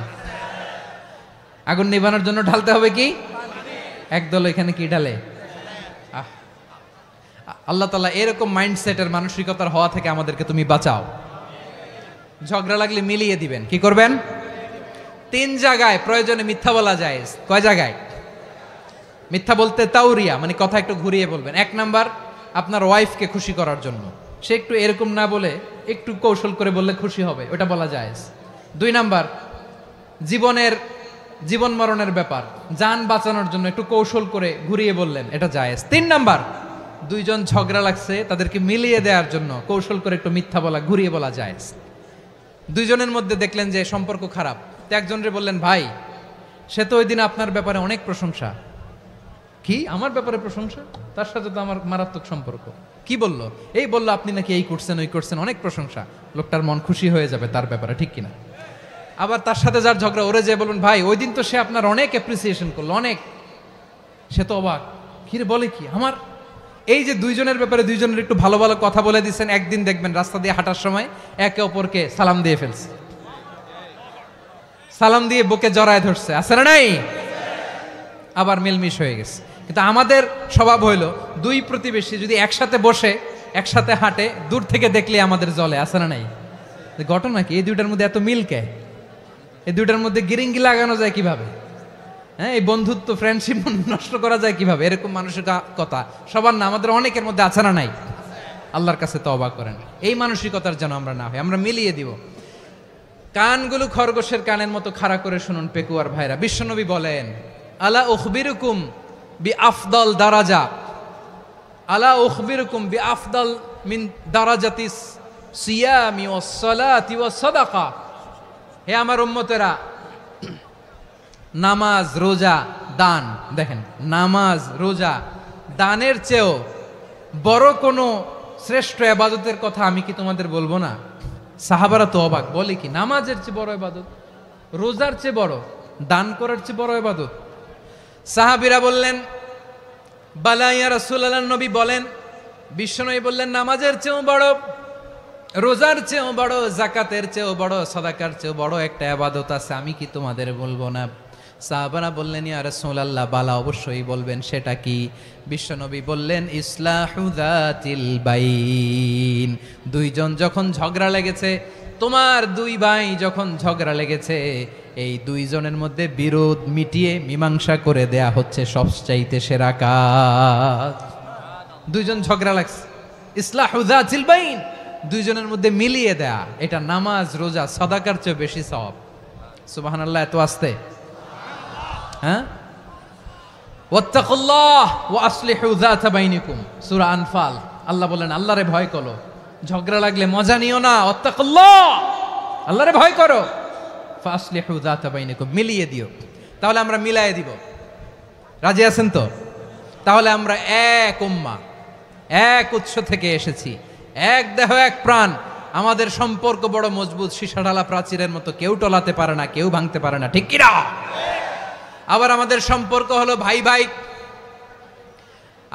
[SPEAKER 2] আগুন নিভানোর জন্য ঢালতে হবে কি? একদল এখানে কি ঢালে? আল্লাহ তাআলা এরকম মাইন্ডসেটের, মানসিকতার হওয়া থেকে আমাদেরকে তুমি বাঁচাও। ঝগড়া লাগলে মিলিয়ে দিবেন। কি করবেন? 3 জায়গায় প্রয়োজনে মিথ্যা বলা যায়। কয় জায়গায় মিথ্যা বলতে? তাওরিয়া, মানে কথা একটু ঘুরিয়ে বলবেন। 1 নাম্বার, আপনার ওয়াইফকে খুশি করার জন্য, সে একটু এরকম না বলে একটু কৌশল করে বললে খুশি হবে, ওটা বলা যায়। 2 নাম্বার, জীবন মরণের ব্যাপার, জান বাঁচানোর জন্য একটু কৌশল করে ঘুরিয়ে বললেন, এটা জায়েজ। 3 নাম্বার, 2 জন ঝগড়া লাগছে, তাদেরকে মিলিয়ে দেওয়ার জন্য কৌশল করে একটু মিথ্যা বলা, ঘুরিয়ে বলা জায়েজ। 2 জনের মধ্যে দেখলেন যে সম্পর্ক খারাপ, তো একজনরে বললেন, ভাই সে তো ওই দিন আপনার ব্যাপারে অনেক প্রশংসা। কি আমার ব্যাপারে প্রশংসা? তার সাথে তো আমার মারাত্মক সম্পর্ক। কি বললো? এই বললো আপনি নাকি এই করছেন, ওই করছেন, অনেক প্রশংসা। লোকটার মন খুশি হয়ে যাবে তার ব্যাপারে, ঠিক কিনা? আবার তার সাথে যার ঝগড়া, ওরে যে বলুন, ভাই ওই দিন তো সে আপনার অনেক অ্যাপ্রিসিয়েশন করলো, অনেক। সে তো অবাক, কিরে বলে কি আমার? এই যে 2 জনের ব্যাপারে 2 জনের একটু ভালো ভালো কথা বলে দিচ্ছেন, একদিন দেখবেন রাস্তা দিয়ে হাঁটার সময় একে অপরকে সালাম দিয়ে ফেলছে, সালাম দিয়ে বুকে জড়ায় ধরছে, আছে না নাই? আবার মিলমিশ হয়ে গেছে। কিন্তু আমাদের স্বভাব হইল, 2 প্রতিবেশী যদি একসাথে বসে একসাথে হাঁটে, দূর থেকে দেখলে আমাদের জলে, আছে না নাই? ঘটনা কি? এই 2টার মধ্যে এত মিল কে? এই 2টার মধ্যে গিরিঙ্গি লাগানো যায় কিভাবে? হ্যাঁ, এই বন্ধুত্ব, ফ্রেন্ডশিপ নষ্ট করা যায় কিভাবে? এরকম মানুষের কথা সবার না, আমাদের অনেকের মধ্যে আছে না নাই? আল্লাহর কাছে তওবা করেন, এই মানসিকতার যেন আমরা না হই, আমরা মিলিয়ে দিব। কানগুলো খরগোশের কানের মতো খাড়া করে শুনুন পেকুয়ার ভাইরা। বিশ্বনবী বলেন, আলা উখবিরুকুম বি আফদল দারাজা, আলা উখবিরুকুম বি আফদল মিন দারাজাতিস সিয়ামি ওয়াস সালাতি ওয়াস সাদাকা। হে আমার উম্মতেরা, নামাজ, রোজা, দান, দেখেন নামাজ, রোজা, দানের চেয়েও বড় কোনো শ্রেষ্ঠ ইবাদতের কথা আমি কি তোমাদের বলবো না? সাহাবারা তো অবাক, বলে কি নামাজের চেয়ে বড় ইবাদত, রোজার চেয়ে বড়, দান করার চেয়ে বড় ইবাদত? সাহাবীরা বললেন বালা ইয়া রাসূলুল্লাহ, নবী বলেন। বিশ্বনবী বললেন নামাজের চেয়েও বড়, রোজার চেয়েও বড়, যাকাতের চেয়েও বড়, সাদাকার চেয়েও বড় একটা ইবাদত আছে, আমি কি তোমাদের বলবো না? সাহাবারা বললেন ইয়া রাসূলুল্লাহ, বালা অবশ্যই বলবেন, সেটা কি? বিশ্বনবী বললেন ইসলাহু যাতিল বাইন। দুইজন যখন ঝগড়া লেগেছে, তোমার দুই ভাই যখন ঝগড়া লেগেছে, এই দুইজনের মধ্যে বিরোধ মিটিয়ে মীমাংসা করে দেয়া হচ্ছে সবচাইতে সেরা কাজ। দুইজন ঝগড়া লাগছে, ইসলাহু যাতিল বাইন, দুইজনের মধ্যে মিলিয়ে দেয়া, এটা নামাজ রোজা সাদাকার চেয়ে বেশি সওয়াব। সুবহানাল্লাহ, এত আসতে, হ্যাঁ? ওয়াত্তাকুল্লাহ ওয়া আসলিহু যাতা বাইনিকুম, সূরা আনফাল। আল্লাহ বলেন আল্লাহরে ভয় করো, ঝগড়া লাগলে মজা নিও না, ওয়াত্তাকুল্লাহ, আল্লাহরে ভয় করো, ফাসলিহু যাতা বাইনিকুম, মিলিয়ে দিও। তাহলে আমরা মিলায়ে দিব, রাজি আছেন তো? তাহলে আমরা এক উম্মাহ, এক উৎস থেকে এসেছি, এক দেহ এক প্রাণ, আমাদের সম্পর্ক বড় মজবুত, সীসাঢালা প্রাচীরের মতো, কেউ টলাতে পারে না, কেউ ভাঙতে পারে না, ঠিক কি না? আবার আমাদের সম্পর্ক হলো ভাই ভাই,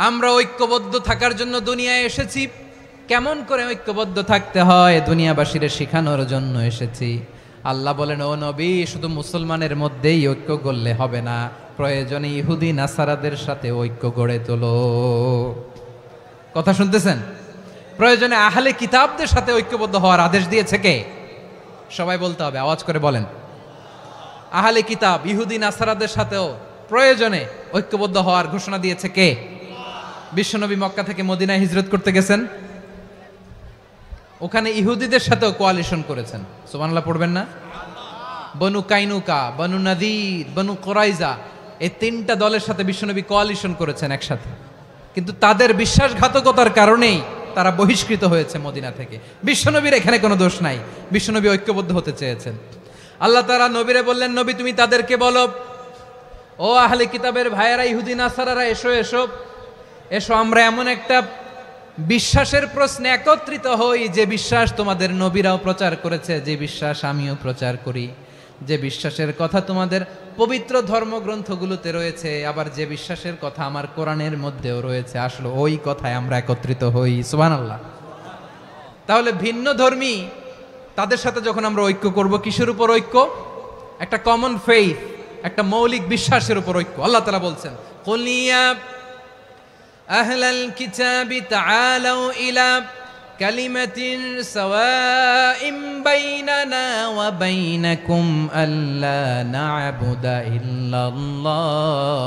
[SPEAKER 2] আমরা ঐক্যবদ্ধ থাকার জন্য দুনিয়ায় এসেছি। কেমন করে ঐক্যবদ্ধ থাকতে হয় দুনিয়াবাসীর শেখানোর জন্য এসেছি। আল্লাহ বলেন ও নবী, শুধু মুসলমানের মধ্যেই ঐক্য গড়লে হবে না, প্রয়োজনে ইহুদি নাসারাদের সাথে ঐক্য গড়ে তোলো। কথা শুনতেছেন? প্রয়োজনে আহলে কিতাবদের সাথে ঐক্যবদ্ধ হওয়ার আদেশ দিয়েছে কে? সবাই বলতে হবে, আওয়াজ করে বলেন। আহলে কিতাব ইহুদি নাসারাদের সাথেও প্রয়োজনে ঐক্যবদ্ধ হওয়ার ঘোষণা দিয়েছে কে? বিশ্বনবী মক্কা থেকে মদিনায় হিজরত করতে গেছেন, ওখানে ইহুদিদের সাথেও কোয়ালিশন করেছেন। সুবহানাল্লাহ পড়বেন না? বনু কাইনুকা, বনু নাদির, বনু কুরাইজা, এই তিনটা দলের সাথে বিশ্বনবী কোয়ালিশন করেছেন একসাথে, কিন্তু তাদের বিশ্বাসঘাতকতার কারণেই তারা বহিষ্কৃত হয়েছে মদিনা থেকে। বিশ্বনবীর এখানে কোনো দোষ নাই, বিশ্বনবী ঐক্যবদ্ধ হতে চেয়েছেন। আল্লাহ তাআলা নবীরে বললেন, নবী তুমি তাদেরকে বলো, ও আহলে কিতাবের ভাইয়েরা, ইহুদি নাসারারা, এসো এসো এসো, আমরা এমন একটা বিশ্বাসের প্রশ্নে একত্রিত হই, যে বিশ্বাস তোমাদের নবীরাও প্রচার করেছে, যে বিশ্বাস আমিও প্রচার করি, যে বিশ্বাসের কথা তোমাদের পবিত্র ধর্মগ্রন্থগুলোতে রয়েছে, আবার যে বিশ্বাসের কথা আমার কোরআনের মধ্যেও রয়েছে, আসলে ওই কথায় আমরা একত্রিত হই। সুবহানাল্লাহ। তাহলে ভিন্ন ধর্মী তাদের সাথে যখন আমরা ঐক্য করব, কিসের উপর ঐক্য? একটা কমন ফেইথ, একটা মৌলিক বিশ্বাসের উপর ঐক্য। আল্লাহ তাআলা বলছেন, কুল ইয়া আহলাল কিতাবি তাআলাউ ইলা কালিমাতিন সাওয়াইম বাইনানা ওয়া বাইনাকুম আল্লা না'বুদা ইল্লাল্লাহ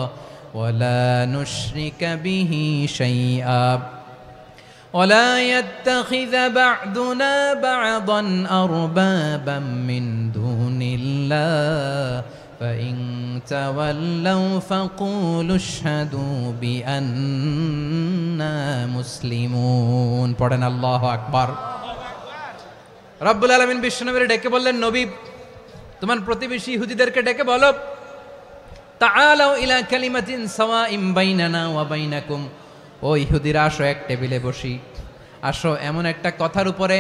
[SPEAKER 2] ওয়া লা নুশরিকা বিহি শাইআ ولا يتخذ بعضنا بعضا أربابا من دون الله فإن تولوا فقولوا اشهدوا بأننا مسلمون। পড়েন আল্লাহু আকবার। রব্বুল আলামিন বিশ্বনবীর ডেকে বললেন, নবী তোমার প্রতিবেশী ইহুদিদেরকে ডেকে বলো, তাআলাউ ইলা কালিমাতিন সাওয়াইম বাইনানা ওয়া বাইনাকুম, ও ইহুদিরা আসো, এক টেবিলে বসি, আসো এমন একটা কথার উপরে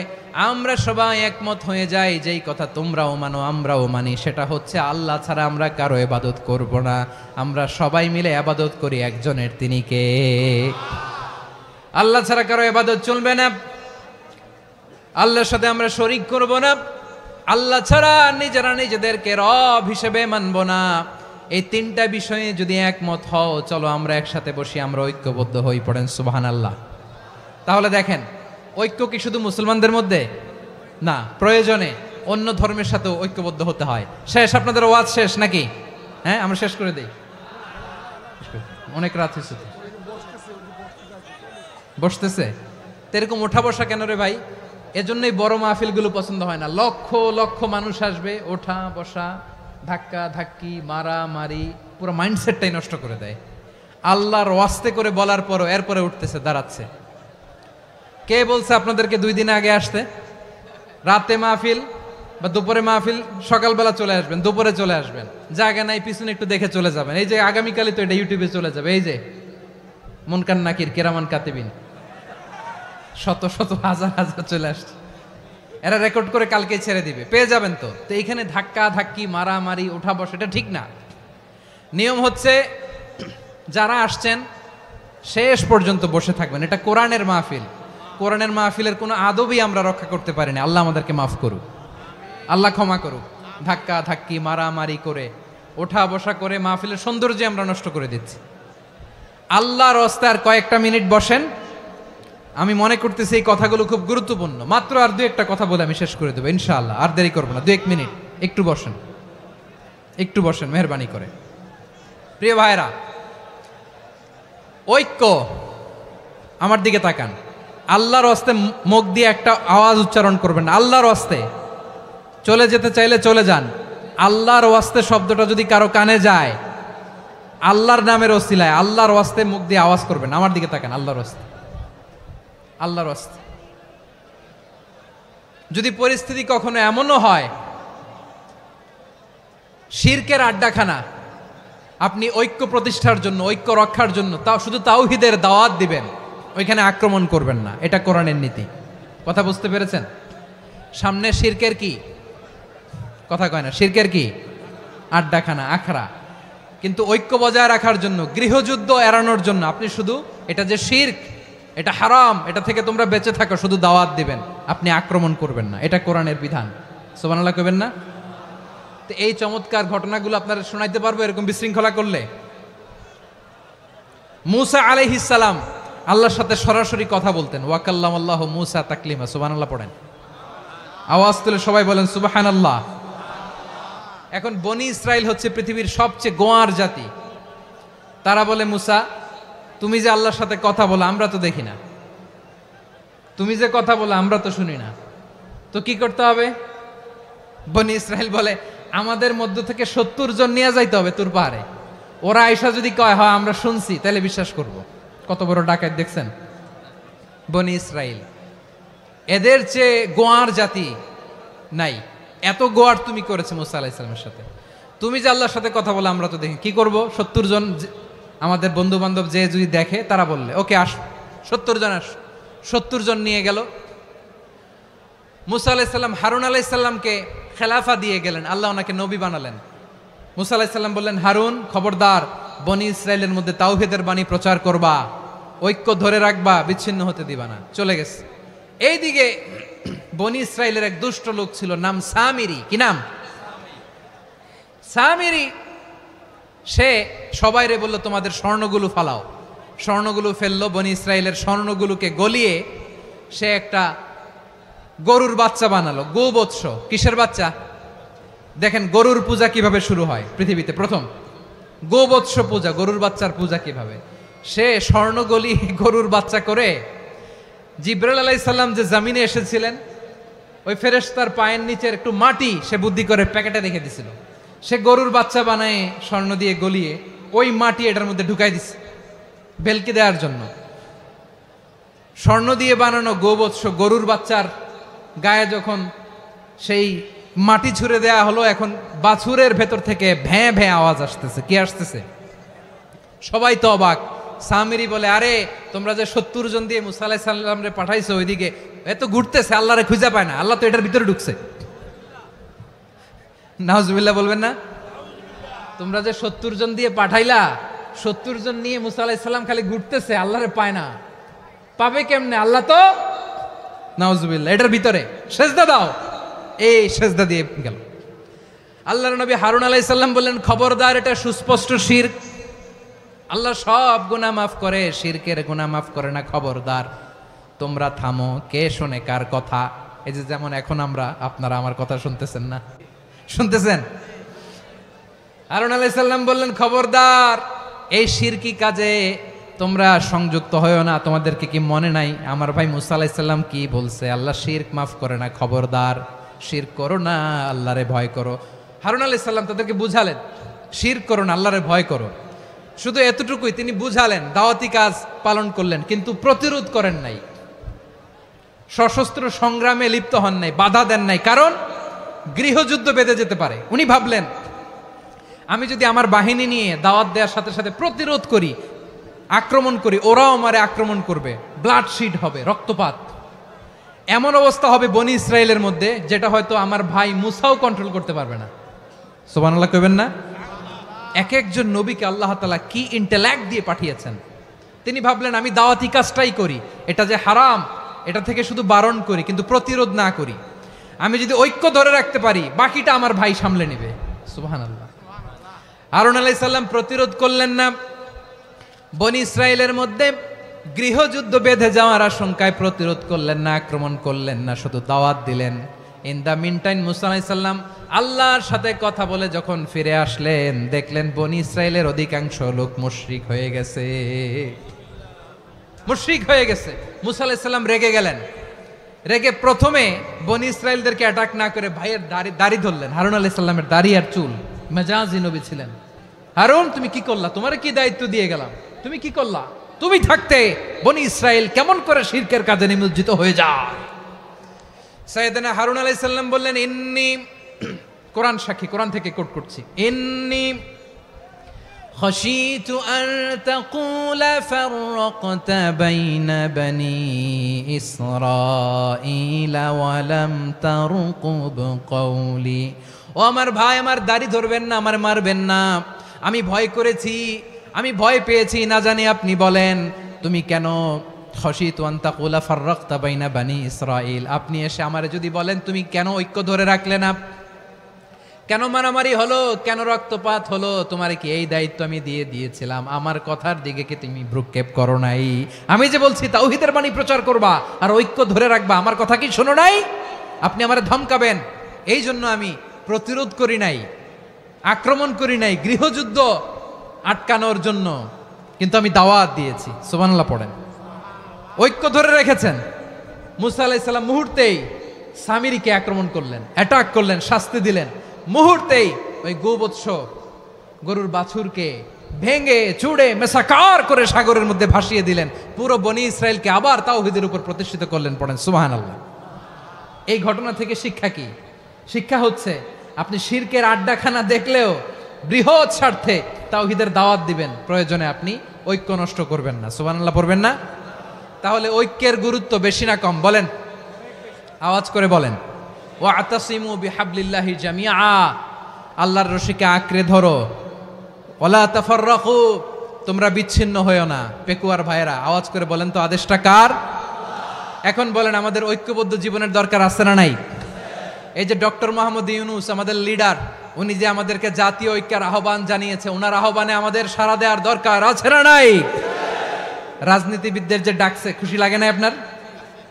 [SPEAKER 2] আমরা সবাই একমত হয়ে যাই, যেই কথা তোমরাও মানো আমরাও মানি, সেটা হচ্ছে আল্লাহ ছাড়া আমরা কারো ইবাদত করব না, আমরা সবাই মিলে ইবাদত করি একজনের, তিনি কে? আল্লাহ ছাড়া কারো ইবাদত চলবে না, আল্লাহর সাথে আমরা শরীক করব না, আল্লাহ ছাড়া নিজেরা নিজেদেরকে রব হিসেবে মানব না। এই তিনটা বিষয়ে যদি একমত হও, চলো আমরা একসাথে বসি, আমরা ঐক্যবদ্ধ হই। পড়েন সুবহানাল্লাহ। তাহলে দেখেন, ঐক্য কি শুধু মুসলমানদের মধ্যে না, প্রয়োজনে অন্য ধর্মের সাথেও ঐক্যবদ্ধ হতে হয়। শেষ, আপনাদের ওয়াজ শেষ নাকি? হ্যাঁ, আমরা শেষ করে দেই, অনেক রাত হয়েছে। বসতেছে এরকম ওঠা বসা কেন রে ভাই? এজন্যই বড় মাহফিলগুলো পছন্দ হয় না। লক্ষ লক্ষ মানুষ আসবে, ওঠা বসা, ধাক্কা ধাক্কি, মারা মারি, পুরো মাইন্ডসেটটাই নষ্ট করে দেয়। আল্লাহর ওয়াস্তে করে বলার পরও এরপরে উঠতেছে, দাঁড়াচ্ছে। কে বলছে আপনাদেরকে 2 দিন আগে আসতে? রাতে মাহফিল বা দুপুরে মাহফিল, সকালবেলা চলে আসবেন, দুপুরে চলে আসবেন, জায়গা নাই পিছনে একটু দেখে চলে যাবেন। এই যে আগামীকালই তো এটা ইউটিউবে চলে যাবে, এই যে মুনকার নাকির, কেরামান কাতিবিন, শত শত হাজার হাজার চলে আসছে। এরা রেকর্ড করে কালকে ছেড়ে দিবে, পেয়ে যাবেন তো। তো এইখানে ধাক্কা ধাক্কি মারামারি ওঠা বসা এটা ঠিক না। নিয়ম হচ্ছে যারা আসছেন শেষ পর্যন্ত বসে থাকবেন। এটা কোরআনের মাহফিল, কোরআনের মাহফিলের কোনো আদবই আমরা রক্ষা করতে পারিনি। আল্লাহ আমাদেরকে মাফ করুক, আল্লাহ ক্ষমা করুক। ধাক্কা ধাক্কি মারামারি করে ওঠা বসা করে মাহফিলের সৌন্দর্য আমরা নষ্ট করে দিচ্ছি। আল্লাহর রাস্তায় কয়েকটা মিনিট বসেন। আমি মনে করতেছি এই কথাগুলো খুব গুরুত্বপূর্ণ। মাত্র আর দু একটা কথা বলে আমি শেষ করে দেবো ইনশাআল্লাহ, আর দেরি করবো না। 2-1 মিনিট একটু বসেন, একটু বসেন মেহরবানি করে। প্রিয় ভাইরা, ঐক্য, আমার দিকে তাকান। আল্লাহর রাস্তে মুখ দিয়ে একটা আওয়াজ উচ্চারণ করবেন না। আল্লাহর রাস্তে চলে যেতে চাইলে চলে যান। আল্লাহর ওয়াস্তে শব্দটা যদি কারো কানে যায়, আল্লাহর নামের ওসিলায় আল্লাহর ওয়াস্তে মুখ দিয়ে আওয়াজ করবেন। আমার দিকে তাকান। আল্লাহর ওয়াস্তে, আল্লাহর ওয়াস্তে। যদি পরিস্থিতি কখনো এমনও হয় শিরকের আড্ডাখানা, আপনি ঐক্য প্রতিষ্ঠার জন্য, ঐক্য রক্ষার জন্য তাও শুধু তাওহীদের দাওয়াত দিবেন, ওইখানে আক্রমণ করবেন না। এটা কোরআনের নীতি। কথা বুঝতে পেরেছেন? সামনে শিরকের কি কথা কয় না, শিরকের কি আড্ডাখানা, আখড়া। কিন্তু ঐক্য বজায় রাখার জন্য, গৃহযুদ্ধ এড়ানোর জন্য আপনি শুধু এটা যে শিরক, এটা হারাম, এটা থেকে তোমরা বেঁচে থাকো, শুধু দাওয়াত দিবেন, আপনি আক্রমণ করবেন না। এটা কোরআনের বিধান। সুবহানাল্লাহ কইবেন না? তো এই চমৎকার ঘটনাগুলো আপনারা শোনাইতে পারবো এরকম বিশৃঙ্খলা করলে? মূসা আলাইহিস সালাম আল্লাহর সাথে সরাসরি কথা বলতেন। ওয়াকাল্লামাল্লাহু মূসা তাকলিমা। সুবহানাল্লাহ পড়েন, আওয়াজ তুলে সবাই বলেন সুবহানাল্লাহ। এখন বনি ইসরাইল হচ্ছে পৃথিবীর সবচেয়ে গোয়ার জাতি। তারা বলে, মূসা তুমি যে আল্লাহর সাথে কথা বলো আমরা তো দেখি না, তুমি যে কথা বলো আমরা তো শুনি না, তো কি করতে হবে? বনি ইসরাইল বলে, আমাদের মধ্য থেকে 70 জন নিয়ে যাইতে হবে তুর পাহাড়ে। ওরা আয়েশা যদি কয় হয় আমরা শুনছি, তাহলে বিশ্বাস করব। কত বড় ডাকাত দেখছেন বনি ইসরাইল। এদের চেয়ে গোয়ার জাতি নাই। এত গোয়ার তুমি করেছে মুসা আলাইহিস সালামের সাথে। তুমি যে আল্লাহর সাথে কথা বলে আমরা তো দেখি, কি করব? 70 জন আমাদের বন্ধু বান্ধব যে যদি দেখে, তারা বললে ওকে আস, 70 জন আস। 70 জন নিয়ে গেল। মুসা আলাইহিস সালাম হারুন আলাইহিস সালামকে খেলাফা দিয়ে গেলেন, আল্লাহ ওনাকে নবী বানালেন। মুসা আলাইহিস সালাম বললেন, হারুন খবরদার, বনি ইসরাইলের মধ্যে তাওহীদের বাণী প্রচার করবা, ঐক্য ধরে রাখবা, বিচ্ছিন্ন হতে দিবা না। চলে গেছে। এইদিকে বনি ইসরাইলের এক দুষ্ট লোক ছিল, নাম সামিরি। কি নাম? সামিরি। সে সবাইরে বলল তোমাদের স্বর্ণগুলো ফালাও। স্বর্ণগুলো ফেললো। বনি ইসরাইলের স্বর্ণগুলোকে গলিয়ে সে একটা গরুর বাচ্চা বানালো। গোবৎস। কিসের বাচ্চা? দেখেন গরুর পূজা কিভাবে শুরু হয় পৃথিবীতে প্রথম। গোবৎস পূজা, গরুর বাচ্চার পূজা কিভাবে। সে স্বর্ণ গলি গরুর বাচ্চা করে জিবরাইল আলাইহিস সালাম যে জমিনে এসেছিলেন, ওই ফেরেশতার পায়ের নিচের একটু মাটি সে বুদ্ধি করে প্যাকেটে রেখে দিছিল। সে গরুর বাচ্চা বানায় স্বর্ণ দিয়ে গলিয়ে ওই মাটি এটার মধ্যে ঢুকাই দিছে ভেলকি দেওয়ার জন্য। স্বর্ণ দিয়ে বানানো গোবৎস গরুর বাচ্চার গায়ে যখন সেই মাটি ছুঁড়ে দেয়া হলো, এখন বাছুরের ভেতর থেকে ভ্যাঁ ভ্যাঁ আওয়াজ আসতেছে। কি আসতেছে? সবাই তো অবাক। সামিরি বলে, আরে তোমরা যে 70 জন দিয়ে মুসা আলাইহিস সালামরে পাঠাইছো, ওইদিকে এত ঘুরতেছে, আল্লাহরে খুঁজে পায় না, আল্লাহ তো এটার ভিতরে ঢুকছে। নাউজুবিল্লাহ বলবেন না? তোমরা যে 70 জন দিয়ে পাঠাইলা, 70 জন নিয়ে মুসা আলাইহিস সালাম খালি ঘুরতেছে, আল্লাহরে পায় না। পাবে কেমনে? আল্লাহ তো, নাউজুবিল্লাহ, এটার ভিতরে সেজদা দাও। এই সেজদা দিয়ে গেল। আল্লাহর নবী হারুন আলাইহিস সালাম বললেন, খবরদার, এটা সুস্পষ্ট শিরক। আল্লাহ সব গুনাহ মাফ করে, শিরকের গুনাহ মাফ করে না। খবরদার, তোমরা থামো। কে শোনে কার কথা? এই যে যেমন এখন আপনারা আমার কথা শুনতেছেন না? শুনতেছেন? হারুন আলাইহিস সালাম বললেন, খবরদার, এই শিরকি কাজে তোমরা সংযুক্ত হয়ো না। তোমাদেরকে কি মনে নাই আমার ভাই মুসা আলাইহিস সালাম কি বলছে? আল্লাহ শিরক মাফ করে না। খবরদার, শিরক করো না, আল্লাহরে ভয় করো। হারুন আলাইহিস সালাম তাদেরকে বুঝালেন, শিরক করো না, আল্লাহরে ভয় করো। শুধু এতটুকুই তিনি বুঝালেন, দাওয়াতি কাজ পালন করলেন, কিন্তু প্রতিরোধ করেন নাই, সশস্ত্র সংগ্রামে লিপ্ত হন নাই, বাধা দেন নাই। কারণ গৃহযুদ্ধ বেঁধে যেতে পারে। উনি ভাবলেন, আমি যদি আমার বাহিনী নিয়ে দাওয়াত দেওয়ার সাথে সাথে প্রতিরোধ করি, আক্রমণ করি, ওরাও আমারে আক্রমণ করবে, ব্লাডশিড হবে, রক্তপাত। এমন অবস্থা হবে বনি ইসরায়েলের মধ্যে যেটা হয়তো আমার ভাই মুসাও কন্ট্রোল করতে পারবে না। সুবহানাল্লাহ কইবেন না? এক একজন নবীকে আল্লাহ তাআলা কি ইন্টেলেক্ট দিয়ে পাঠিয়েছেন। তিনি ভাবলেন আমি দাওয়াতি কাজটাই করি, এটা যে হারাম এটা থেকে শুধু বারণ করি কিন্তু প্রতিরোধ না করি। আমি যদি ঐক্য ধরে রাখতে পারি বাকিটা আমার ভাই সামলে নেবে। সুবহানাল্লাহ। হারুন আলাইহিস সালাম প্রতিরোধ করলেন না, বনি ইসরায়েলের মধ্যে গৃহযুদ্ধ বেঁধে যাওয়ার আশঙ্কায় প্রতিরোধ করলেন না, আক্রমণ করলেন না, শুধু দাওয়াত দিলেন। ইন দ্য মিন টাইম মুসা আলাইহিস সালাম আল্লাহর সাথে কথা বলে যখন ফিরে আসলেন দেখলেন বনি ইসরায়েলের অধিকাংশ লোক মুশরিক হয়ে গেছে, মুশরিক হয়ে গেছে। মুসা আলাইহিস সালাম রেগে গেলেন, রেগে প্রথমে বনি ইসরায়েলদেরকে অ্যাটাক না করে ভাইয়ের দাড়ি ধরলেন। হারুন আলাইহিস সালামের দাড়ি আর চুল, মেজাজি নবী ছিলেন। হারুন তুমি কি করলা? তোমার কি দায়িত্ব দিয়ে গেলাম, তুমি কি করলা? তুমি থাকতে বনি ইসরায়েল কেমন করে শিরকের কাজে নিমজ্জিত হয়ে যায়? সাইয়েদনা হারুন আলাইহিস সালাম বললেন ইন্নী, কোরআন সাক্ষী, কোরআন থেকে কোট করছি, ইন্নী خشيت أن تقول فرقت بين بني إسرائيل ولم ترقب قولي। ও আমার ভাই, আমার দাড়ি ধরবেন না, আমার মারবেন না। আমি ভয় করেছি, আমি ভয় পেয়েছি, না জানি আপনি বলেন তুমি কেন খশিতু আন তাকুলা ফাররাকতা বাইনা বানি ইসরাইল, আপনি এসে আমারে যদি বলেন তুমি কেন ঐক্য ধরে রাখলে না, কেন মারামারি হলো, কেন রক্তপাত হলো, তোমার কি এই দায়িত্ব আমি দিয়ে দিয়েছিলাম? আমার কথার দিকে কি তুমি ভ্রুক্ষেপ করো নাই? আমি যে বলছি তাওহীদের বাণী প্রচার করবা আর ঐক্য ধরে রাখবা, আমার কথা কি শোনো নাই? আপনি আমারে ধমকাবেন, এই জন্য আমি প্রতিরোধ করি নাই, আক্রমণ করি নাই, গৃহযুদ্ধ আটকানোর জন্য, কিন্তু আমি দাওয়াত দিয়েছি। সুবহানাল্লাহ পড়েন। ঐক্য ধরে রেখেছেন। মুসা আলাইহিস সালাম মুহূর্তেই সামিরীকে আক্রমণ করলেন, অ্যাটাক করলেন, শাস্তি দিলেন। মুহূর্তেই ওই গোবৎস গরুর বাছুরকে ভেঙে চুড়ে মেসাকার করে সাগরের মধ্যে ভাসিয়ে দিলেন। পুরো বনি ইসরায়েলকে আবার তাওহীদের উপর প্রতিষ্ঠিত করলেন। পড়েন সুবহানাল্লাহ। এই ঘটনা থেকে শিক্ষা কি? শিক্ষা হচ্ছে আপনি শিরকের আড্ডাখানা দেখলেও বৃহৎ স্বার্থে তাওহীদের দাওয়াত দিবেন, প্রয়োজনে আপনি ঐক্য নষ্ট করবেন না। সুবহানাল্লাহ পড়বেন না? তাহলে ঐক্যের গুরুত্ব বেশি না কম? বলেন, আওয়াজ করে বলেন। ওয়াতাসিমু বিহাবলিল্লাহি জামিআ, আল্লাহর রশিকে আঁকড়ে ধরো। ওয়ালা তাফাররাকু, তোমরা বিচ্ছিন্ন হয়ো না। পেকুয়ার ভাইরা আওয়াজ করে বলেন তো আদেশটা কার? এখন বলেন আমাদের ঐক্যবদ্ধ জীবনের দরকার আছে না নাই? এই যে ডক্টর মোহাম্মদ ইউনূস আমাদের লিডার, উনি যে আমাদেরকে জাতীয় ঐক্যের আহ্বান জানিয়েছে, ওনার আহ্বানে আমাদের সাড়া দেওয়ার দরকার আছে না নাই? রাজনীতিবিদদের যে ডাকছে খুশি লাগে নাই আপনার?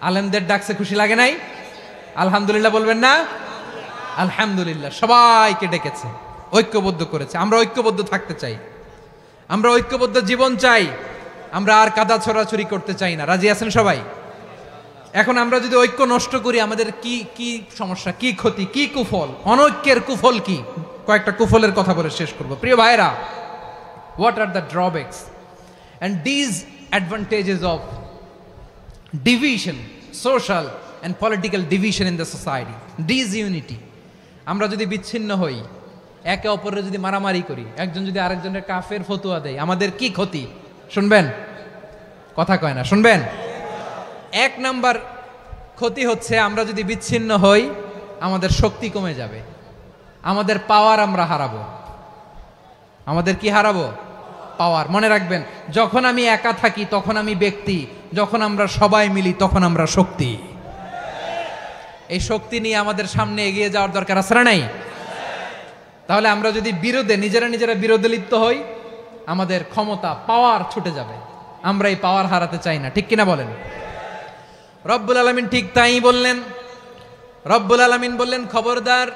[SPEAKER 2] আলেমদের ডাকছে খুশি লাগে নাই? আলহামদুলিল্লাহ বলবেন না? আলহামদুলিল্লাহ। সবাইকে ডেকেছে, ঐক্যবদ্ধ করেছে। আমরা ঐক্যবদ্ধ থাকতে চাই, আমরা ঐক্যবদ্ধ জীবন চাই, আমরা আর কাদা ছড়াছড়ি করতে চাই না। রাজি আছেন সবাই? এখন আমরা যদি ঐক্য নষ্ট করি আমাদের কি কি সমস্যা, কি ক্ষতি, কি কুফল? অনৈক্যের কুফল কি? কয়েকটা কুফলের কথা বলে শেষ করব। প্রিয় ভাইরা, what are the drawbacks and disadvantages of division, social and political division in the society, disunity? আমরা যদি বিচ্ছিন্ন হই, একে অপরের যদি মারামারি করি, একজন যদি আরেকজনের কাফের ফতোয়া দেয়, আমাদের কি ক্ষতি? শুনবেন? কথা কয় না, শুনবেন? এক নাম্বার ক্ষতি হচ্ছে আমরা যদি বিচ্ছিন্ন হই আমাদের শক্তি কমে যাবে, আমাদের পাওয়ার আমরা হারাবো। আমাদের কি হারাবো? পাওয়ার। মনে রাখবেন, যখন আমি একা থাকি তখন আমি ব্যক্তি, যখন আমরা সবাই মিলি তখন আমরা শক্তি। এই শক্তি নিয়ে আমাদের সামনে এগিয়ে যাওয়ার দরকার আছে না নাই? তাহলে আমরা যদি নিজেরা বিরোধে লিপ্ত হই আমাদের ক্ষমতা, পাওয়ার ছুটে যাবে। আমরা এই পাওয়ার হারাতে চাই না, ঠিক কিনা বলেন? রব্বুল আলামিন ঠিক তাই বললেন। রব্বুল আলামিন বললেন খবরদার,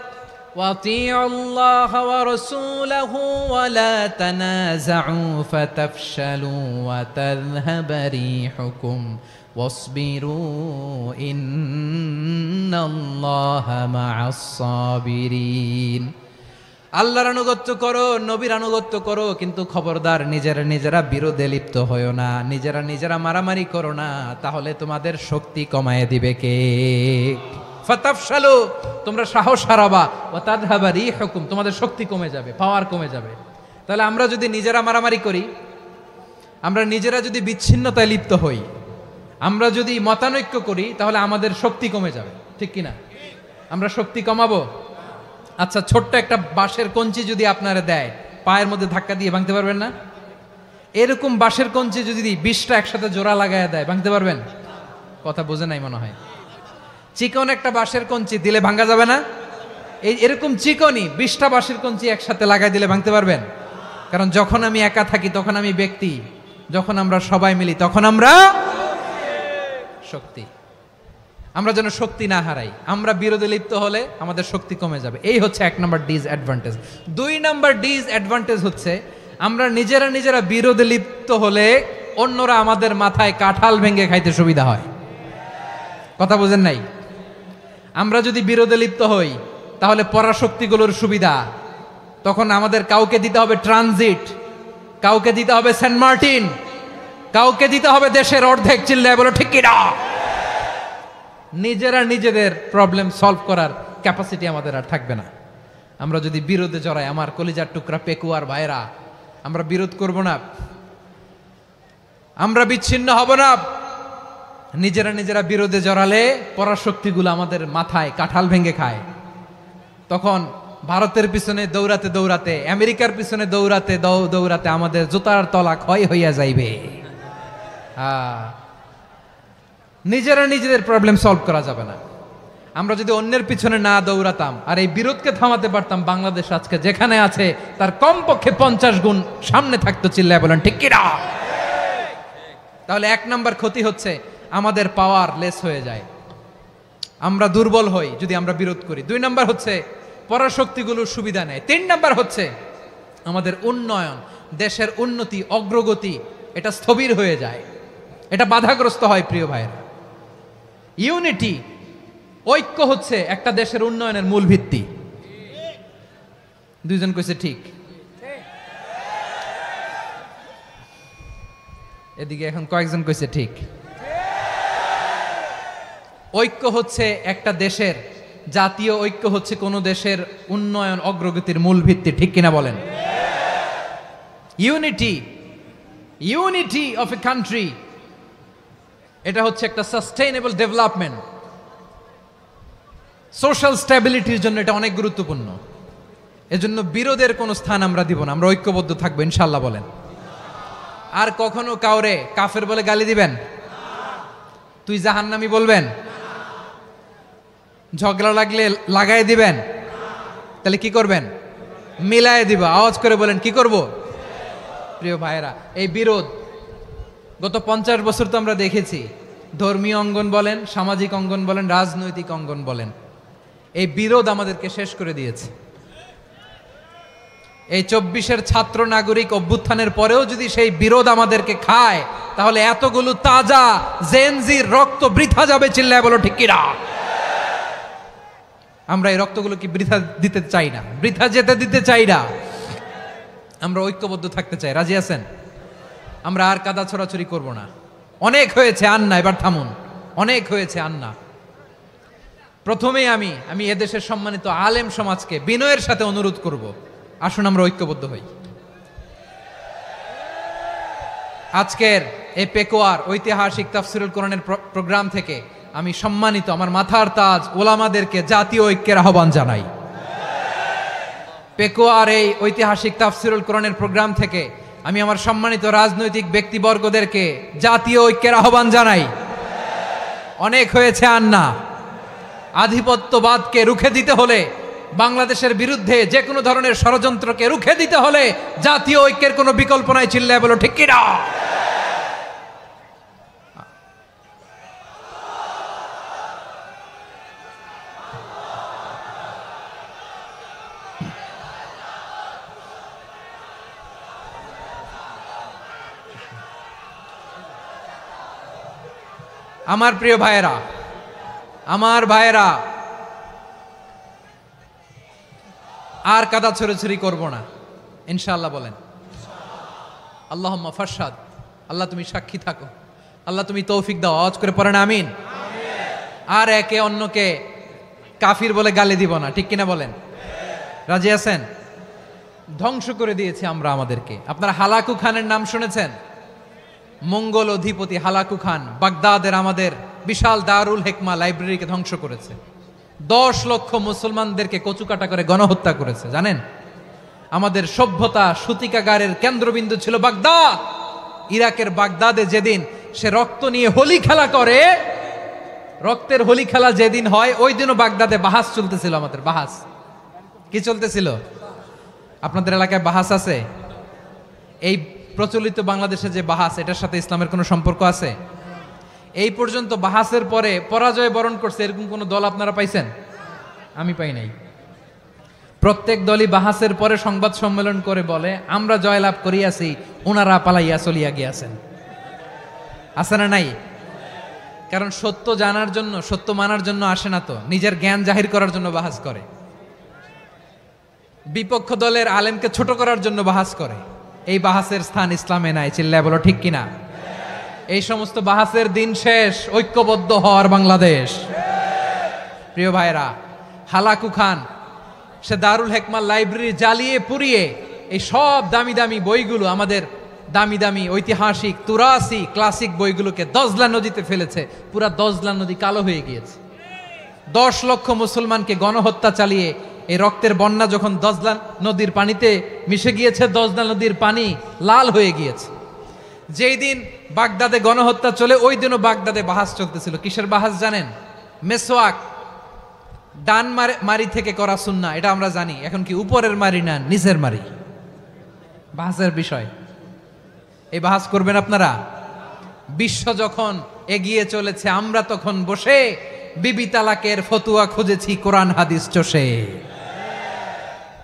[SPEAKER 2] ওয়াতিউল্লাহ ওয়া রাসূলাহু ওয়া লা তানাযাউ ফাতাফশালু ওয়া তাযহাবা রিহুকুম ওয়াসবিরু ইন্নাল্লাহা মা'আস সাবিরিন। আল্লাহর আনুগত্য করো, নবীর আনুগত্য করো, কিন্তু খবরদার নিজেরা বিরোধে লিপ্ত হয়ো না, নিজেরা মারামারি করো না, তাহলে তোমাদের শক্তি কমায় দিবে কে? ফাতাফশালু, তোমরা সাহস হারাবা, ওয়া তাযহাবা রিহুকুম, তোমাদের শক্তি কমে যাবে, পাওয়ার কমে যাবে। তাহলে আমরা যদি নিজেরা মারামারি করি, আমরা নিজেরা যদি বিচ্ছিন্নতায় লিপ্ত হই, আমরা যদি মতানৈক্য করি তাহলে আমাদের শক্তি কমে যাবে, ঠিক কিনা? আমরা শক্তি কমাবো? আচ্ছা, ছোট্ট একটা বাঁশের কঞ্চি যদি আপনারা দেয়, পায়ের মধ্যে ধাক্কা দিয়ে ভাঙতে পারবেন না? এরকম বাঁশের কঞ্চি যদি 20টা একসাথে জোড়া লাগায় দেয়, ভাঙতে পারবেন? কথা বোঝে নাই মনে হয়। চিকন একটা বাঁশের কঞ্চি দিলে ভাঙা যাবে না? এরকম চিকনই 20টা বাঁশের কঞ্চি একসাথে লাগাই দিলে ভাঙতে পারবেন? কারণ যখন আমি একা থাকি তখন আমি ব্যক্তি, যখন আমরা সবাই মিলি তখন আমরা শক্তি। আমরা যেন শক্তি না হারাই। আমরা বিরোধে লিপ্ত হলে আমাদের শক্তি কমে যাবে। এই হচ্ছে 1 নম্বর ডিসঅ্যাডভান্টেজ। 2 নম্বর ডিসঅ্যাডভান্টেজ হচ্ছে আমরা নিজেরা বিরোধে লিপ্ত হলে অন্যরা আমাদের মাথায় কাঁঠাল ভেঙে খাইতে সুবিধা হয়। কথা বোঝেন নাই? আমরা যদি বিরোধে লিপ্ত হই তাহলে পরাশক্তিগুলোর সুবিধা, তখন আমাদের কাউকে দিতে হবে ট্রানজিট, কাউকে দিতে হবে সেন্ট মার্টিন, কাউকে দিতে হবে দেশের অর্ধেক। চিল্লায় বলো ঠিক কিনা? নিজেরা নিজেদের প্রবলেম সলভ করার ক্যাপাসিটি আমাদের আর থাকবে না। আমরা যদি বিরোধে জড়াই, আমার কলিজার টুকরা পেকুয়ার ভাইরা, আমরা বিরোধ করব না, আমরা বিচ্ছিন্ন হব না। নিজেরা বিরোধে জড়ালে পরাশক্তিগুলো আমাদের মাথায় কাঁঠাল ভেঙে খায়। তখন ভারতের পিছনে দৌড়াতে দৌড়াতে, আমেরিকার পিছনে দৌড়াতে দৌড়াতে আমাদের জুতার তলা ক্ষয় হইয়া যাইবে। নিজেরা নিজেদের প্রবলেম সলভ করা যাবে না। আমরা যদি অন্যের পিছনে না দৌড়াতাম আর এই বিরোধকে থামাতে পারতাম, বাংলাদেশ আজকে যেখানে আছে তার কমপক্ষে 50 গুণ সামনে থাকতো। চিল্লায় বলেন ঠিক কিনা? তাহলে 1 নম্বর ক্ষতি হচ্ছে আমাদের পাওয়ার লেস হয়ে যায়, আমরা দুর্বল হই যদি আমরা বিরোধ করি। 2 নম্বর হচ্ছে পরাশক্তিগুলোর সুবিধা নেয়। 3 নম্বর হচ্ছে আমাদের উন্নয়ন, দেশের উন্নতি, অগ্রগতি এটা স্থবির হয়ে যায়, এটা বাধাগ্রস্ত হয়। প্রিয় ভাইয়েরা, ইউনিটি, ঐক্য হচ্ছে একটা দেশের উন্নয়নের মূল ভিত্তি। 2 জন কইছে ঠিক। এদিকে এখন কয়েকজন কইছে ঠিক। ঐক্য হচ্ছে একটা দেশের, জাতীয় ঐক্য হচ্ছে কোন দেশের উন্নয়ন অগ্রগতির মূল ভিত্তি, ঠিক কিনা বলেন? ইউনিটি অফ এ কান্ট্রি, এটা হচ্ছে একটা সাস্টেইনেবল ডেভেলপমেন্ট, সোশ্যাল স্ট্যাবিলিটির জন্য এটা অনেক গুরুত্বপূর্ণ। এজন্য বিরোধের কোনো স্থান আমরা দিব না, আমরা ঐক্যবদ্ধ থাকবো ইনশাআল্লাহ বলেন। আর কখনো কাউরে কাফের বলে গালি দিবেন? তুই জাহান্নামী বলবেন? ঝগড়া লাগলে লাগাই দিবেন? তাহলে কি করবেন? মিলায় দিব। আওয়াজ করে বলেন কি করব? প্রিয় ভাইয়েরা, এই বিরোধ গত 50 বছর তো আমরা দেখেছি, ধর্মীয় অঙ্গন বলেন, সামাজিক অঙ্গন বলেন, রাজনৈতিক অঙ্গন বলেন, এই বিরোধ আমাদেরকে শেষ করে দিয়েছে। এই 24-এর ছাত্র নাগরিক অভ্যুত্থানের পরেও যদি সেই বিরোধ আমাদেরকে খায়, তাহলে এতগুলো তাজা জেনজির রক্ত বৃথা যাবে। চিল্লায় বলো ঠিক কিনা? আমরা এই রক্তগুলো কি বৃথা দিতে চাই না, বৃথা যেতে দিতে চাই না। আমরা ঐক্যবদ্ধ থাকতে চাই। রাজি আছেন? আমরা আর কাদা ছড়াছড়ি করব না। অনেক হয়েছে, আন্না, এবার থামুন। অনেক হয়েছে, আন্না। প্রথমেই আমি এদেশের সম্মানিত আলেম সমাজকে বিনয়ের সাথে অনুরোধ করব, আসুন আমরা ঐক্যবদ্ধ হই। আজকের এই পেকুয়ার ঐতিহাসিক তাফসিরুল কোরআনের প্রোগ্রাম থেকে আমি সম্মানিত আমার মাথার তাজ ওলামাদেরকে জাতীয় ঐক্যের আহ্বান জানাই। পেকুয়ার এই ঐতিহাসিক তাফসিরুল কোরআনের প্রোগ্রাম থেকে আমি আমার সম্মানিত রাজনৈতিক ব্যক্তিবর্গদেরকে জাতীয় ঐক্যের আহ্বান জানাই। অনেক হয়েছে, আন্না। আধিপত্যবাদকে রুখে দিতে হলে, বাংলাদেশের বিরুদ্ধে যে কোনো ধরনের ষড়যন্ত্রকে রুখে দিতে হলে জাতীয় ঐক্যের কোনো বিকল্প নাই। চিল্লায় বলো ঠিক কিনা? আমার প্রিয় ভাইয়েরা, আর কাদা ছড়াছড়ি করব না ইনশাআল্লাহ বলেন। আল্লাহুম্মা ফারশাদ। আল্লাহ তুমি সাক্ষী থাকো, আল্লাহ তুমি তৌফিক দাও। আওয়াজ করে পড়েন আমিন। আর একে অন্যকে কাফির বলে গালি দিব না, ঠিক কিনা বলেন? রাজি আছেন? ধ্বংস করে দিয়েছি আমরা আমাদেরকে। আপনারা হালাকু খানের নাম শুনেছেন? মঙ্গল অধিপতি হালাকু খান বাগদাদের আমাদের বিশাল দারুল হেকমা লাইব্রেরিকে ধ্বংস করেছে। 10 লক্ষ মুসলমানদেরকে কচুকাটা করে গণহত্যা করেছে। জানেন, আমাদের সভ্যতা সূতিকাগারের কেন্দ্রবিন্দু ছিল বাগদাদ। ইরাকের বাগদাদে যেদিন সে রক্ত নিয়ে হোলি খেলা করে, রক্তের হোলি খেলা যেদিন হয়, ওই দিনও বাগদাদে বাহাস চলতেছিল। আমাদের বাহাস কি চলতেছিল? আপনাদের এলাকায় বাহাস আছে? এই প্রচলিত বাংলাদেশে যে বাহাস, এটার সাথে ইসলামের কোনো সম্পর্ক আছে? এই পর্যন্ত বাহাসের পরে পরাজয় বরণ করছে এরকম কোন দল আপনারা পাইছেন? আমি পাই নাই। প্রত্যেক দলই বাহাসের পরে সংবাদ সম্মেলন করে বলে, আমরা জয়লাভ করিয়াছি, ওনারা পালাইয়া চলিয়া গিয়াছেন। আছে না নাই? কারণ সত্য জানার জন্য, সত্য মানার জন্য আসে না তো, নিজের জ্ঞান জাহির করার জন্য বাহাস করে। বিপক্ষ দলের আলেমকে ছোট করার জন্য বাহাস করে। এই বাহাসের স্থান ইসলামে নাই। চিল্লায় বলো ঠিক কিনা? এই সমস্ত বাহাসের দিন শেষ। ঐক্যবদ্ধ হওয়ার বাংলাদেশ। প্রিয় ভাইরা, হালাকু খান সে দারুল হেকমা লাইব্রেরি জ্বালিয়ে পুড়িয়ে এই সব দামি দামি বইগুলো, আমাদের দামি দামি ঐতিহাসিক তুরাসি ক্লাসিক বইগুলোকে দজলা নদীতে ফেলেছে। পুরা দজলা নদী কালো হয়ে গিয়েছে। 10 লক্ষ মুসলমানকে গণহত্যা চালিয়ে এই রক্তের বন্যা যখন দজলা নদীর পানিতে মিশে গিয়েছে, দজলা নদীর পানি লাল হয়ে গিয়েছে। যেই দিন বাগদাদে গণহত্যা চলে, ওই দিনও বাগদাদে বাহাস চলতেছিল। কিসের বাহাস জানেন? মেসওয়াক, ডান মারি থেকে করা সুন্নাহ, এটা আমরা জানি। এখন কি উপরের মারি না নিচের মারি? বাহাসের বিষয়। এই বাহাস করবেন আপনারা? বিশ্ব যখন এগিয়ে চলেছে, আমরা তখন বসে বিবি তালাকের ফতুয়া খুঁজেছি কোরআন হাদিস চষে।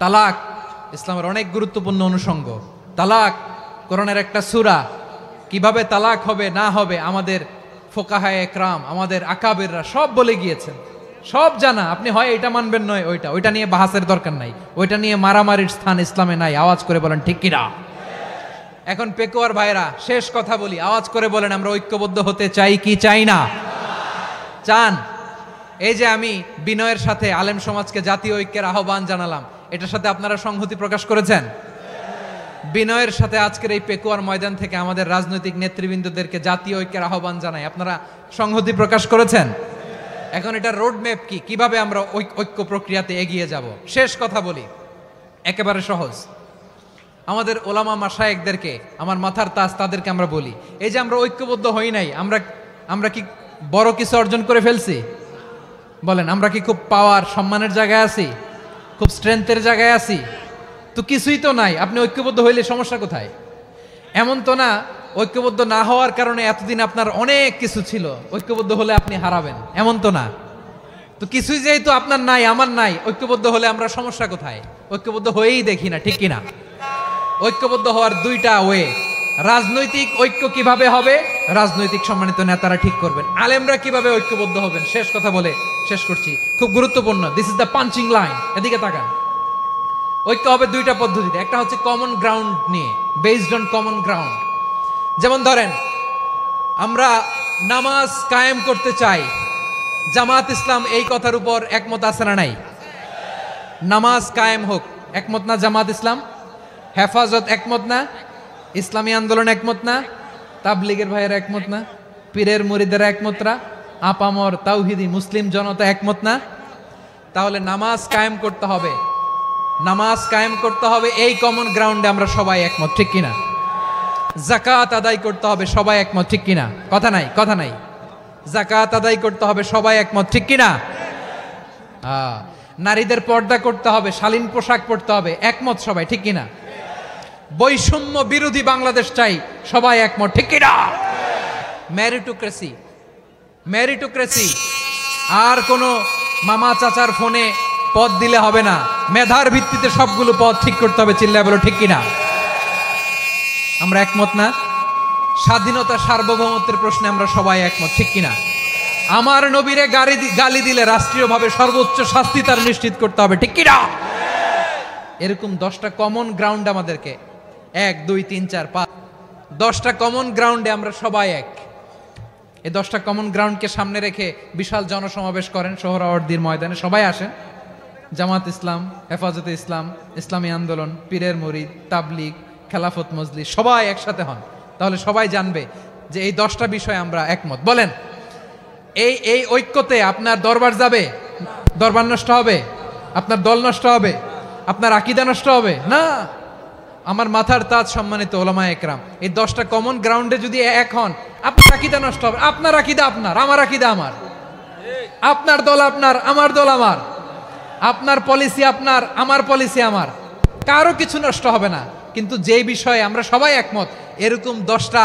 [SPEAKER 2] তালাক ইসলামের অনেক গুরুত্বপূর্ণ অনুষঙ্গ। তালাক কোরআনের একটা সূরা। কিভাবে তালাক হবে না হবে আমাদের ফোকাহায়ে একরাম, আমাদের আকাবেররা সব বলে গিয়েছেন, সব জানা। আপনি হয় এটা মানবেন, নয় ওইটা। ওইটা নিয়ে বাহাসের দরকার নাই, ওইটা নিয়ে মারামারির স্থান ইসলামে নাই। আওয়াজ করে বলেন ঠিক কিনা? এখন পেকুয়ার ভাইরা, শেষ কথা বলি, আওয়াজ করে বলেন আমরা ঐক্যবদ্ধ হতে চাই কি চাই না? চান? এই যে আমি বিনয়ের সাথে আলেম সমাজকে জাতীয় ঐক্যের আহ্বান জানালাম, এটার সাথে আপনারা সংহতি প্রকাশ করেছেন? বিনয়ের সাথে আজকের এই পেকুয়ার ময়দান থেকে আমাদের রাজনৈতিক নেতৃবৃন্দদেরকে জাতীয় ঐক্যের আহ্বান জানাই, আপনারা সংহতি প্রকাশ করেছেন? এখন এটা রোড ম্যাপ কি, কিভাবে আমরা ঐক্য প্রক্রিয়াতে এগিয়ে যাব? শেষ কথা বলি, একেবারে সহজ। আমাদের ওলামা মাশায়েখদেরকে, আমার মাথার তাজ, তাদেরকে আমরা বলি, এই যে আমরা ঐক্যবদ্ধ হই নাই, আমরা কি বড় কিছু অর্জন করে ফেলছি? বলেন, আমরা কি খুব পাওয়ার সম্মানের জায়গায় আছি? খুব স্ট্রেংথের জায়গায় আছি? তো কিছুই তো নাই। আপনি ঐক্যবদ্ধ হইলে সমস্যা কোথায়? এমন তো না ঐক্যবদ্ধ না হওয়ার কারণে এতদিন আপনার অনেক কিছু ছিল, ঐক্যবদ্ধ হলে আপনি হারাবেন, এমন তো না। তো কিছুই যেহেতু আপনার নাই, আমার নাই, ঐক্যবদ্ধ হলে আমরা সমস্যা কোথায়? ঐক্যবদ্ধ হয়েই দেখি না, ঠিক কিনা? ঐক্যবদ্ধ হওয়ার দুইটা ওয়ে। রাজনৈতিক ঐক্য কিভাবে হবে? রাজনৈতিক সম্মানিত নেতারা ঠিক করবেন। আলেমরা কিভাবে ঐক্যবদ্ধ হবেন? শেষ কথা বলে শেষ করছি, খুব গুরুত্বপূর্ণ। This is the punching line. এদিকে তাকান। ঐক্য হবে দুইটা পদ্ধতিতে। একটা হচ্ছে কমন গ্রাউন্ড নিয়ে, বেসড অন কমন গ্রাউন্ড। যেমন ধরেন, আমরা নামাজ কায়েম করতে চাই, জামাত ইসলাম এই কথার উপর একমত আছে না নাই? নামাজ কায়েম হোক, একমত না জামাত ইসলাম? হেফাজত একমত না? ইসলামী আন্দোলন একমত না? তাবলীগের ভাইয়েরা একমত না? পীরের মুরিদেরা একমত না? আপামর তাওহিদি মুসলিম জনতা একমত না? তাহলে নামাজ কায়েম করতে হবে, নামাজ কায়েম করতে হবে এই কমন গ্রাউন্ডে আমরা সবাই একমত, ঠিক কিনা? যাকাত আদায় করতে হবে, সবাই একমত, ঠিক কিনা? কথা নাই, কথা নাই। যাকাত আদায় করতে হবে, সবাই একমত, ঠিক কিনা? নারীদের পর্দা করতে হবে, শালীন পোশাক পরতে হবে, একমত সবাই, ঠিক কিনা? বৈষম্য বিরোধী বাংলাদেশ চাই, সবাই একমত, ঠিক কিনা? Meritocracy, meritocracy. আর কোনো মামা চাচার ফোনে পদ দিলে হবে না, মেধার ভিত্তিতে সবগুলো পদ ঠিক করতে হবে। চিল্লায় বলো ঠিক কিনা? আমরা একমত না? স্বাধীনতা সার্বভৌমত্বের প্রশ্নে আমরা সবাই একমত, ঠিক কিনা? আমার নবীরে গালি দিলে রাষ্ট্রীয়ভাবে সর্বোচ্চ শাস্তি তার নিশ্চিত করতে হবে, ঠিক কিনা? এরকম 10টা কমন গ্রাউন্ড আমাদেরকে, 1 2 3 4 5, 10টা কমন গ্রাউন্ডে আমরা সবাই এক। এই 10টা কমন গ্রাউন্ডকে সামনে রেখে বিশাল জনসমাবেশ করেন সোহরাওয়ার্দীর ময়দানে, সবাই আসেন। জামাত ইসলাম, হেফাজতে ইসলাম, ইসলামী আন্দোলন, পীরের মুরিদ, তাবলীগ, খেলাফত মজলিস, সবাই একসাথে হন। তাহলে সবাই জানবে যে এই 10টা বিষয়ে আমরা একমত। বলেন, এই ঐক্যতে আপনার দরবার যাবে? দরবার নষ্ট হবে? আপনার দল নষ্ট হবে? আপনার আকীদা নষ্ট হবে? না। আমার মাথার তাজ সম্মানিত ওলামায়ে একরাম, এই 10টা কমন গ্রাউন্ডে যদি এক হন, আপনার আকীদা নষ্ট হবে। আপনার আকীদা আপনার, আমার আকীদা আমার, আপনার দল আপনার, আমার দল আমার, আপনার পলিসি আপনার, আমার পলিসি আমার, কারো কিছু নষ্ট হবে না। কিন্তু যে বিষয়ে আমরা সবাই একমত, এরকম 10টা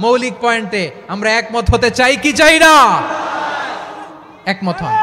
[SPEAKER 2] মৌলিক পয়েন্টে আমরা একমত হতে চাই কি চাই না? একমত হন।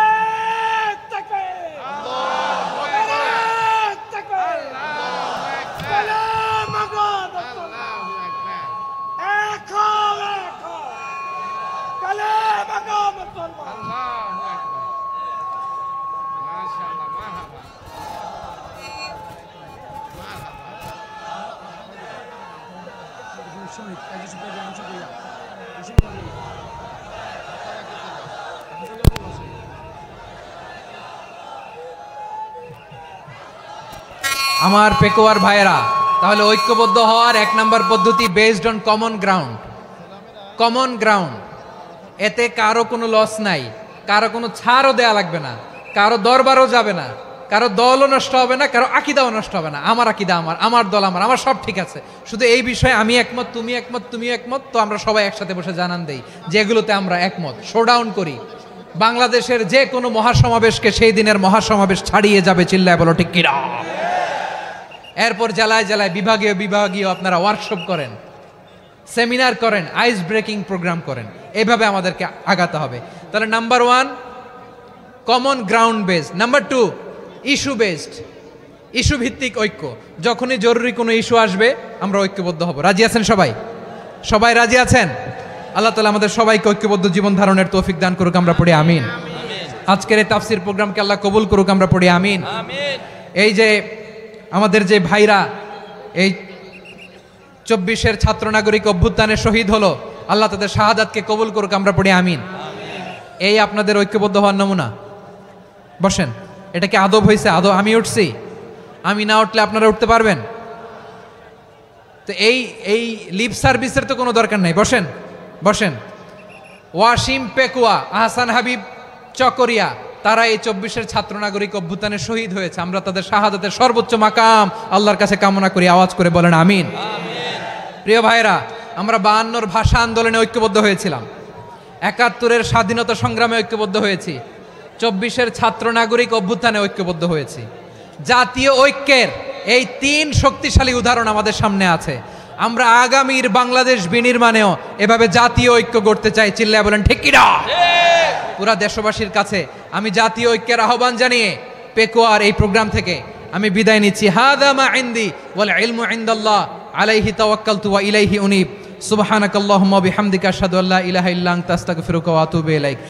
[SPEAKER 2] আমার পেকোয়ার ভাইয়েরা, তাহলে ঐক্যবদ্ধ হওয়ার 1 নম্বর পদ্ধতি based on common ground. Common ground, এতে কারো কোনো লস নাই, কারো কোনো ছাড়ও দেয়া লাগবে না, কারো দরবারও যাবে না, কারো দলও নষ্ট হবে না, কারো আকীদাও নষ্ট হবে না। আমার আকীদা আমার, আমার দল আমার, আমার সব ঠিক আছে। শুধু এই বিষয়ে আমি একমত, তুমি একমত, তুমি একমত, তো আমরা সবাই একসাথে বসে জানান দেই যেগুলোতে আমরা একমত, শোডাউন করি। বাংলাদেশের যে কোনো মহাসমাবেশকে সেই দিনের মহাসমাবেশ ছাড়িয়ে যাবে। চিল্লায় বলো ঠিক কিনা? এরপর জেলায় জেলায় বিভাগীয় বিভাগীয় আপনারা ওয়ার্কশপ করেন, সেমিনার করেন, আইস ব্রেকিং প্রোগ্রাম করেন। এইভাবে আমাদেরকে আগাতে হবে। তাহলে number 1 common ground based. Number 2 issue based, issue ভিত্তিক ঐক্য। যখনই জরুরি কোনো ইস্যু আসবে আমরা ঐক্যবদ্ধ হব। রাজি আছেন সবাই? সবাই রাজি আছেন? আল্লাহ তাআলা আমাদের সবাইকে ঐক্যবদ্ধ জীবন ধারণের তৌফিক দান করুক, আমরা পড়ি আমিন। আজকের এই তাফসীর প্রোগ্রামকে আল্লাহ কবুল করুক, আমরা পড়ি আমিন। এই যে আমাদের যে ভাইরা এই 24-এর ছাত্র নাগরিক অভ্যুত্থানে শহীদ হলো, আল্লাহ তাদের শাহাদাতকে কবুল করুক, আমরা পড়ি আমিন। এই আপনাদের ঐক্যবদ্ধ হওয়ার নমুনা। বসেন, এটা কি আদব হয়েছে? আদব আমি উঠছি, আমি না উঠলে আপনারা উঠতে পারবেন? তো এই লিপ সার্ভিসের তো কোনো দরকার নাই। বসেন বসেন। ওয়াসিম পেকুয়া, আহসান হাবিব চকরিয়া, তারা এই 24-এর ছাত্র নাগরিক অভ্যুত্থানে শহীদ হয়েছে। আমরা তাদের শাহাদাতের সর্বোচ্চ মাকাম আল্লাহর কাছে কামনা করি। আওয়াজ করে বলেন আমিন। প্রিয় ভাইরা, আমরা 52-র ভাষা আন্দোলনে ঐক্যবদ্ধ হয়েছিলাম, 71-এর স্বাধীনতা সংগ্রামে ঐক্যবদ্ধ হয়েছি, 24-এর ছাত্র নাগরিক অভ্যুত্থানে ঐক্যবদ্ধ হয়েছি। জাতীয় ঐক্যের এই 3 শক্তিশালী উদাহরণ আমাদের সামনে আছে। আমরা আগামীর বাংলাদেশ বিনির্মাণেও এভাবে জাতীয় ঐক্য গড়তে চাই। চিল্লায় বলেন ঠিক কিনা? পুরা দেশবাসীর কাছে আমি জাতীয় ঐক্যের আহ্বান জানিয়ে পেকুয়ার এই প্রোগ্রাম থেকে আমি বিদায় নিচ্ছি। হাদা মা ইনদি ওয়াল ইলমু ইনদাল্লাহ আলাইহি তাওয়াক্কালতু ওয়া ইলাইহি উনীব। সুবহানাকাল্লাহুম্মা ওয়া বিহামদিকা আশহাদু আল্লা ইলাহা ইল্লা আনতা আস্তাগফিরুকা ওয়া আতুবু ইলাইক।